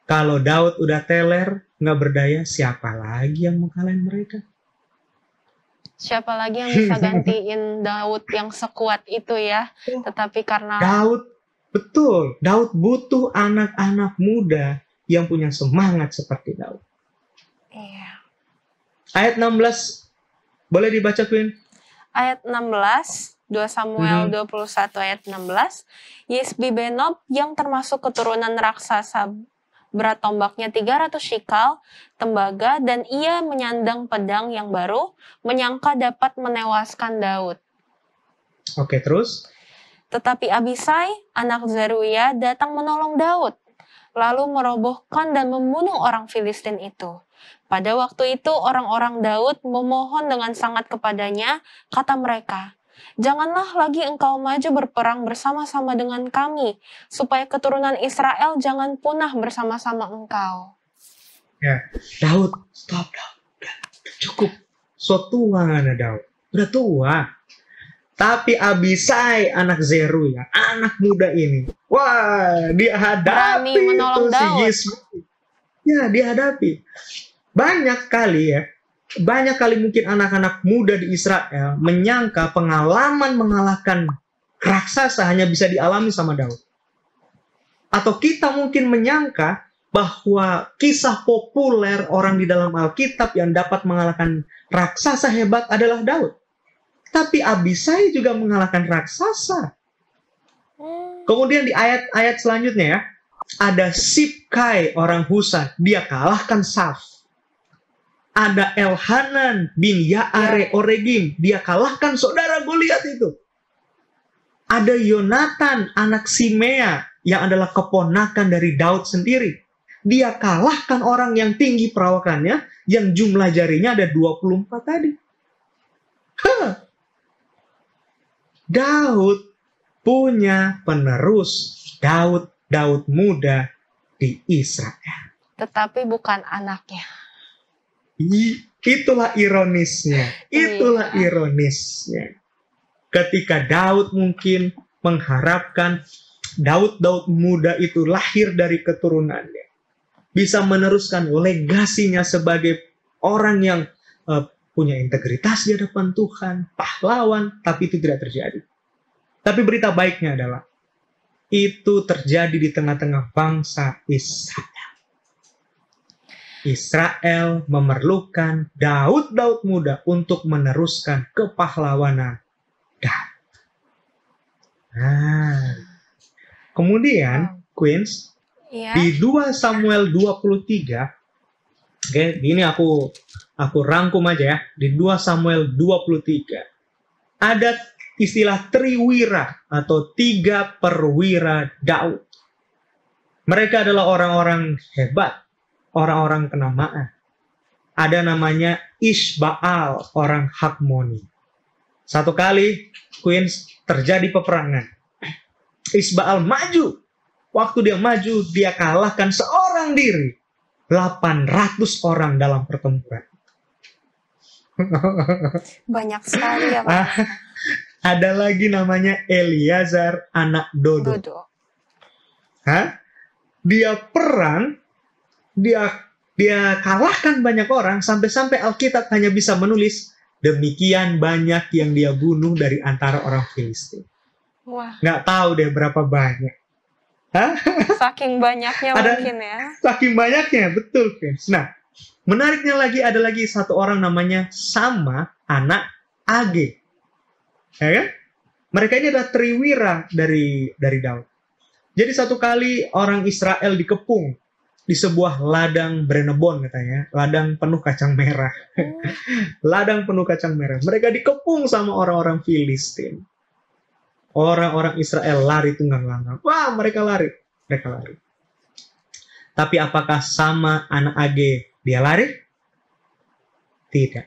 Speaker 1: Kalau Daud udah teler, nggak berdaya, siapa lagi yang mau kalahin mereka?
Speaker 2: Siapa lagi yang bisa gantiin Daud yang sekuat itu ya? Tetapi karena
Speaker 1: Daud butuh anak-anak muda yang punya semangat seperti Daud.
Speaker 2: Iya.
Speaker 1: Ayat 16, boleh dibaca, Queen?
Speaker 2: Ayat 16, 2 Samuel 21 ayat 16. Yisbi Benob yang termasuk keturunan raksasa, berat tombaknya 300 shikal, tembaga, dan ia menyandang pedang yang baru, menyangka dapat menewaskan Daud.
Speaker 1: Oke, terus?
Speaker 2: Tetapi Abisai, anak Zeruya, datang menolong Daud, lalu merobohkan dan membunuh orang Filistin itu. Pada waktu itu orang-orang Daud memohon dengan sangat kepadanya, kata mereka, "Janganlah lagi engkau maju berperang bersama-sama dengan kami, supaya keturunan Israel jangan punah bersama-sama engkau."
Speaker 1: Ya, Daud, stop Daud. Cukup. So tua nggak Daud. Udah tua. Tapi Abisai, anak Zeruya, anak muda ini, wah, dia hadapi
Speaker 2: berani menolong Daud.
Speaker 1: Ya, dia hadapi. Banyak kali ya, banyak kali mungkin anak-anak muda di Israel menyangka pengalaman mengalahkan raksasa hanya bisa dialami sama Daud. Atau kita mungkin menyangka bahwa kisah populer orang di dalam Alkitab yang dapat mengalahkan raksasa hebat adalah Daud. Tapi Abisai juga mengalahkan raksasa. Kemudian di ayat-ayat selanjutnya ya, ada Sibkai orang Husa, dia kalahkan Saf. Ada Elhanan bin Yaare Oregim, dia kalahkan saudara Goliat itu. Ada Yonatan anak Simea yang adalah keponakan dari Daud sendiri. Dia kalahkan orang yang tinggi perawakannya, yang jumlah jarinya ada 24 tadi. Daud punya penerus, Daud muda di Israel.
Speaker 2: Tetapi bukan anaknya.
Speaker 1: Itulah ironisnya. Itulah ironisnya. Ketika Daud mungkin mengharapkan Daud muda itu lahir dari keturunannya, bisa meneruskan legasinya sebagai orang yang punya integritas di hadapan Tuhan, pahlawan, tapi itu tidak terjadi. Tapi berita baiknya adalah itu terjadi di tengah-tengah bangsa Israel. Israel memerlukan Daud muda untuk meneruskan kepahlawanan Daud. Kemudian Queens, di 2 Samuel 23, oke, ini aku rangkum aja ya. Di 2 Samuel 23 ada istilah triwira atau 3 perwira Daud. Mereka adalah orang-orang hebat, orang-orang kenamaan. Ada namanya Isbaal, orang Hakmoni. Satu kali, Queens, terjadi peperangan. Isbaal maju. Waktu dia maju, dia kalahkan seorang diri 800 orang dalam pertempuran.
Speaker 2: Banyak sekali ya, Pak.
Speaker 1: Ada lagi namanya Eliazar anak Dodo. Dia perang, dia kalahkan banyak orang, sampai-sampai Alkitab hanya bisa menulis demikian banyak yang dia bunuh dari antara orang Filistin.
Speaker 2: Wah.
Speaker 1: Nggak tahu deh berapa banyak.
Speaker 2: Saking banyaknya mungkin ya.
Speaker 1: Saking banyaknya, betul. Nah, menariknya lagi ada lagi satu orang namanya Sama anak Age. Ya kan? Mereka ini adalah triwira dari Daud. Jadi satu kali orang Israel dikepung di sebuah ladang Brenebon katanya, ladang penuh kacang merah. Ladang penuh kacang merah. Mereka dikepung sama orang-orang Filistin. Orang-orang Israel lari tunggang-langgang. Wah, mereka lari. Tapi apakah Sama anak Age dia lari? Tidak.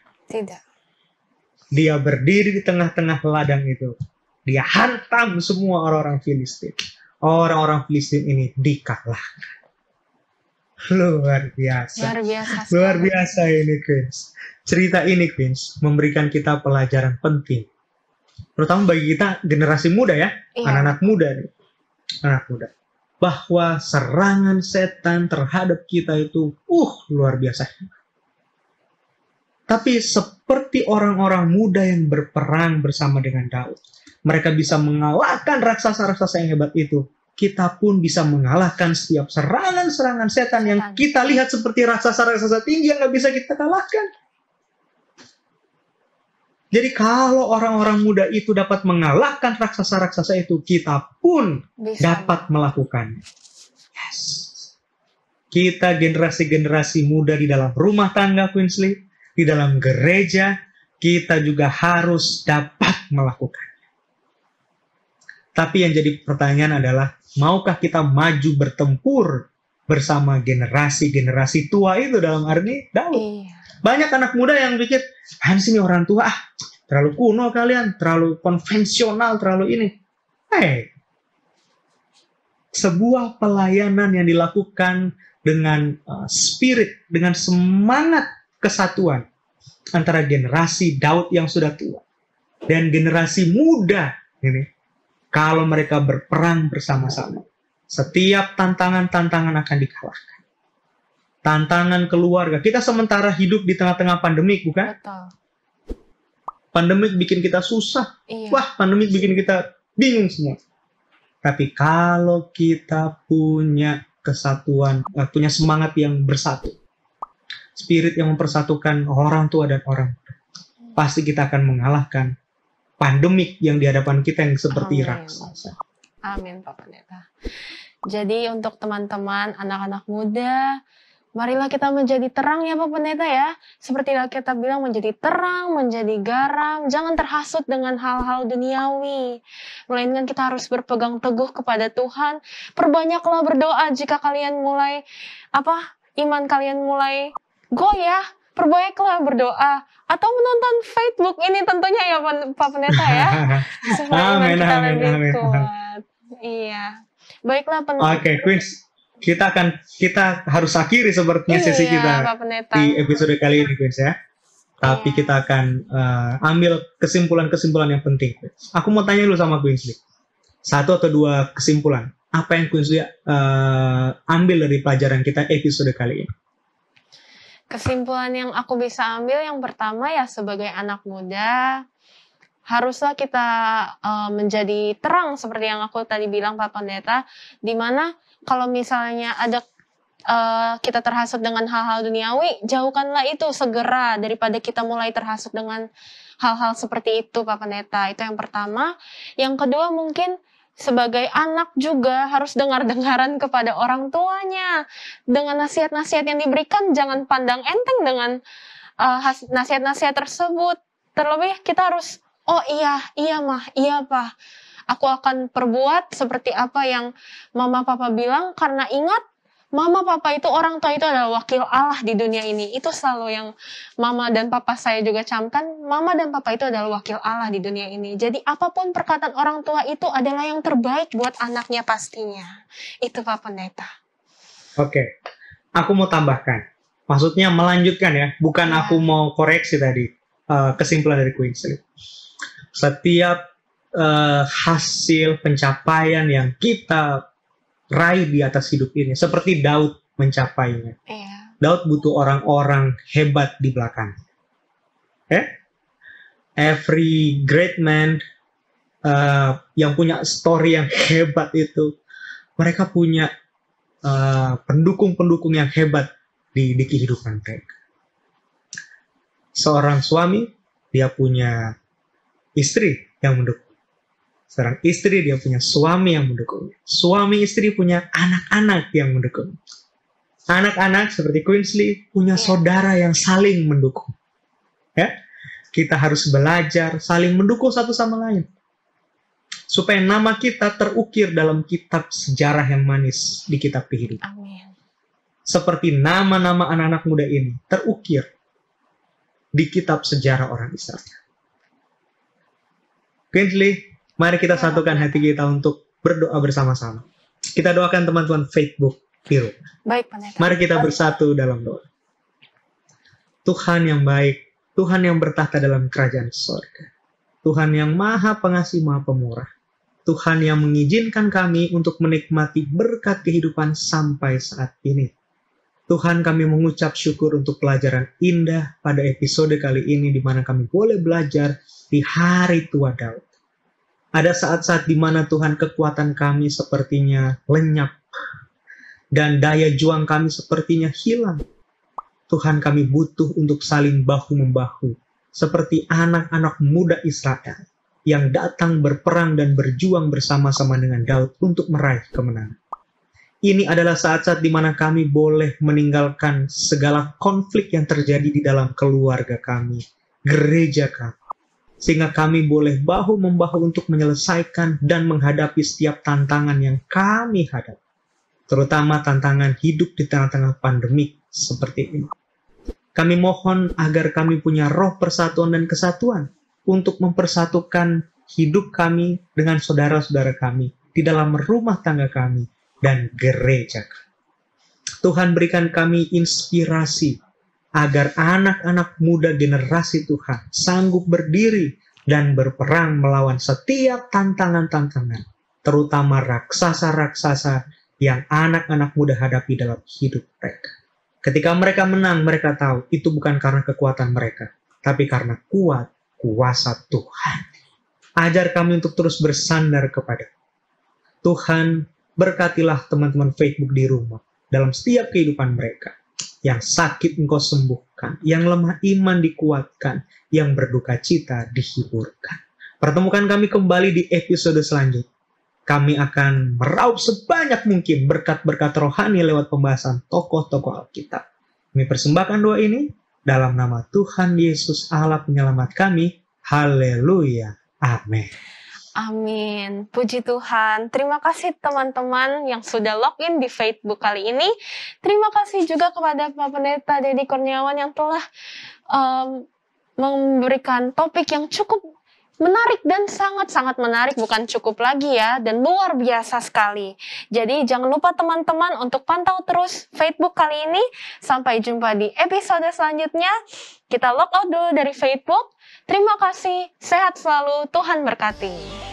Speaker 1: Dia berdiri di tengah-tengah ladang itu. Dia hantam semua orang-orang Filistin. Orang-orang Filistin ini dikalahkan. Luar biasa. Luar biasa ini, Queens. Cerita ini, Queens, memberikan kita pelajaran penting. Terutama bagi kita generasi muda ya, anak-anak muda nih. Anak muda. Bahwa serangan setan terhadap kita itu luar biasa. Tapi seperti orang-orang muda yang berperang bersama dengan Daud, mereka bisa mengalahkan raksasa-raksasa yang hebat itu. Kita pun bisa mengalahkan setiap serangan-serangan setan yang kita lihat seperti raksasa-raksasa tinggi yang nggak bisa kita kalahkan. Jadi kalau orang-orang muda itu dapat mengalahkan raksasa-raksasa itu, kita pun dapat melakukannya. Yes. Kita generasi-generasi muda di dalam rumah tangga Queensley, di dalam gereja, kita juga harus dapat melakukannya. Tapi yang jadi pertanyaan adalah, maukah kita maju bertempur bersama generasi-generasi tua itu dalam arti Daud? Banyak anak muda yang pikir, sini orang tua, terlalu kuno kalian, terlalu konvensional, terlalu ini. Sebuah pelayanan yang dilakukan dengan spirit, dengan semangat kesatuan antara generasi Daud yang sudah tua dan generasi muda ini, kalau mereka berperang bersama-sama, setiap tantangan-tantangan akan dikalahkan. tantangan keluarga. Kita sementara hidup di tengah-tengah pandemik, bukan?
Speaker 2: Betul.
Speaker 1: Pandemik bikin kita susah.
Speaker 2: Iya.
Speaker 1: Wah, pandemik bikin kita bingung semua. Tapi kalau kita punya kesatuan, punya semangat yang bersatu, spirit yang mempersatukan orang tua dan orang muda, pasti kita akan mengalahkan pandemik yang di hadapan kita yang seperti
Speaker 2: Amin.
Speaker 1: raksasa.
Speaker 2: Amin, Pak Pendeta. Jadi untuk teman-teman, anak-anak muda, marilah kita menjadi terang ya Pak Pendeta ya. Seperti yang kita bilang, menjadi terang, menjadi garam. Jangan terhasut dengan hal-hal duniawi. Melainkan kita harus berpegang teguh kepada Tuhan. Perbanyaklah berdoa jika kalian mulai, iman kalian mulai goyah. Perbanyaklah berdoa. Atau menonton Facebook ini tentunya ya Pak Pendeta ya. Supaya iman kita lebih kuat. Iya. Baiklah
Speaker 1: Oke, Queens. Kita harus akhiri sepertinya sesi kita di episode kali ini, Queens ya. Tapi kita akan ambil kesimpulan-kesimpulan yang penting, Queens. Aku mau tanya dulu sama Queens, satu atau dua kesimpulan. Apa yang Queens ambil dari pelajaran kita episode kali ini?
Speaker 2: Kesimpulan yang aku bisa ambil yang pertama ya, sebagai anak muda, haruslah kita menjadi terang seperti yang aku tadi bilang Pak Pendeta, di mana kalau misalnya ada kita terhasut dengan hal-hal duniawi, jauhkanlah itu segera daripada kita mulai terhasut dengan hal-hal seperti itu Pak Pendeta. Itu yang pertama. Yang kedua, mungkin sebagai anak juga harus dengar-dengaran kepada orang tuanya. Dengan nasihat-nasihat yang diberikan, jangan pandang enteng dengan nasihat-nasihat tersebut. Terlebih kita harus, oh iya mah, iya Pak, aku akan perbuat seperti apa yang mama papa bilang, karena ingat, mama papa itu, orang tua itu adalah wakil Allah di dunia ini. Itu selalu yang mama dan papa saya juga camkan, mama dan papa itu adalah wakil Allah di dunia ini. Jadi apapun perkataan orang tua itu adalah yang terbaik buat anaknya pastinya. Itu Pak Pendeta.
Speaker 1: Oke, aku mau tambahkan. Maksudnya melanjutkan ya, bukan aku mau koreksi tadi kesimpulan dari Queensley. Setiap hasil pencapaian yang kita raih di atas hidup ini, seperti Daud mencapainya. Daud butuh orang-orang hebat di belakang. Every great man yang punya story yang hebat itu, mereka punya pendukung-pendukung yang hebat di kehidupan mereka. Seorang suami, dia punya istri yang mendukung. Seorang istri, dia punya suami yang mendukung. Suami istri punya anak-anak yang mendukung. Anak-anak seperti Queensley punya saudara yang saling mendukung. Ya, kita harus belajar saling mendukung satu sama lain, supaya nama kita terukir dalam kitab sejarah yang manis di kitab kehidupan.
Speaker 2: Amin.
Speaker 1: Seperti nama-nama anak-anak muda ini terukir di kitab sejarah orang Israel. Queensley, mari kita satukan hati kita untuk berdoa bersama-sama. Kita doakan teman-teman Facebook di rumah.
Speaker 2: Baik, Pendeta.
Speaker 1: Mari kita bersatu dalam doa. Tuhan yang baik, Tuhan yang bertahta dalam kerajaan surga, Tuhan yang maha pengasih, maha pemurah, Tuhan yang mengizinkan kami untuk menikmati berkat kehidupan sampai saat ini. Tuhan, kami mengucap syukur untuk pelajaran indah pada episode kali ini, di mana kami boleh belajar di hari tua Daud. Ada saat-saat di mana Tuhan, kekuatan kami sepertinya lenyap dan daya juang kami sepertinya hilang. Tuhan, kami butuh untuk saling bahu-membahu seperti anak-anak muda Israel yang datang berperang dan berjuang bersama-sama dengan Daud untuk meraih kemenangan. Ini adalah saat-saat di mana kami boleh meninggalkan segala konflik yang terjadi di dalam keluarga kami, gereja kami, sehingga kami boleh bahu-membahu untuk menyelesaikan dan menghadapi setiap tantangan yang kami hadapi, terutama tantangan hidup di tengah-tengah pandemik seperti ini. Kami mohon agar kami punya roh persatuan dan kesatuan untuk mempersatukan hidup kami dengan saudara-saudara kami di dalam rumah tangga kami dan gereja kami. Tuhan, berikan kami inspirasi agar anak-anak muda generasi Tuhan sanggup berdiri dan berperang melawan setiap tantangan-tantangan, terutama raksasa-raksasa yang anak-anak muda hadapi dalam hidup mereka. Ketika mereka menang, mereka tahu itu bukan karena kekuatan mereka, tapi karena kuasa Tuhan. Ajar kami untuk terus bersandar kepada Tuhan. Berkatilah teman-teman Facebook di rumah dalam setiap kehidupan mereka. Yang sakit Engkau sembuhkan, yang lemah iman dikuatkan, yang berduka cita dihiburkan. Pertemukan kami kembali di episode selanjutnya. Kami akan meraup sebanyak mungkin berkat-berkat rohani lewat pembahasan tokoh-tokoh Alkitab. Kami persembahkan doa ini dalam nama Tuhan Yesus Allah penyelamat kami. Haleluya. Amin.
Speaker 2: Amin. Puji Tuhan. Terima kasih teman-teman yang sudah login di Facebook kali ini. Terima kasih juga kepada Pak Pendeta Dedi Kurniawan yang telah memberikan topik yang cukup menarik dan sangat-sangat menarik, bukan cukup lagi ya, dan luar biasa sekali. Jadi jangan lupa teman-teman untuk pantau terus Facebook kali ini. Sampai jumpa di episode selanjutnya. Kita log out dulu dari Facebook. Terima kasih, sehat selalu, Tuhan berkati.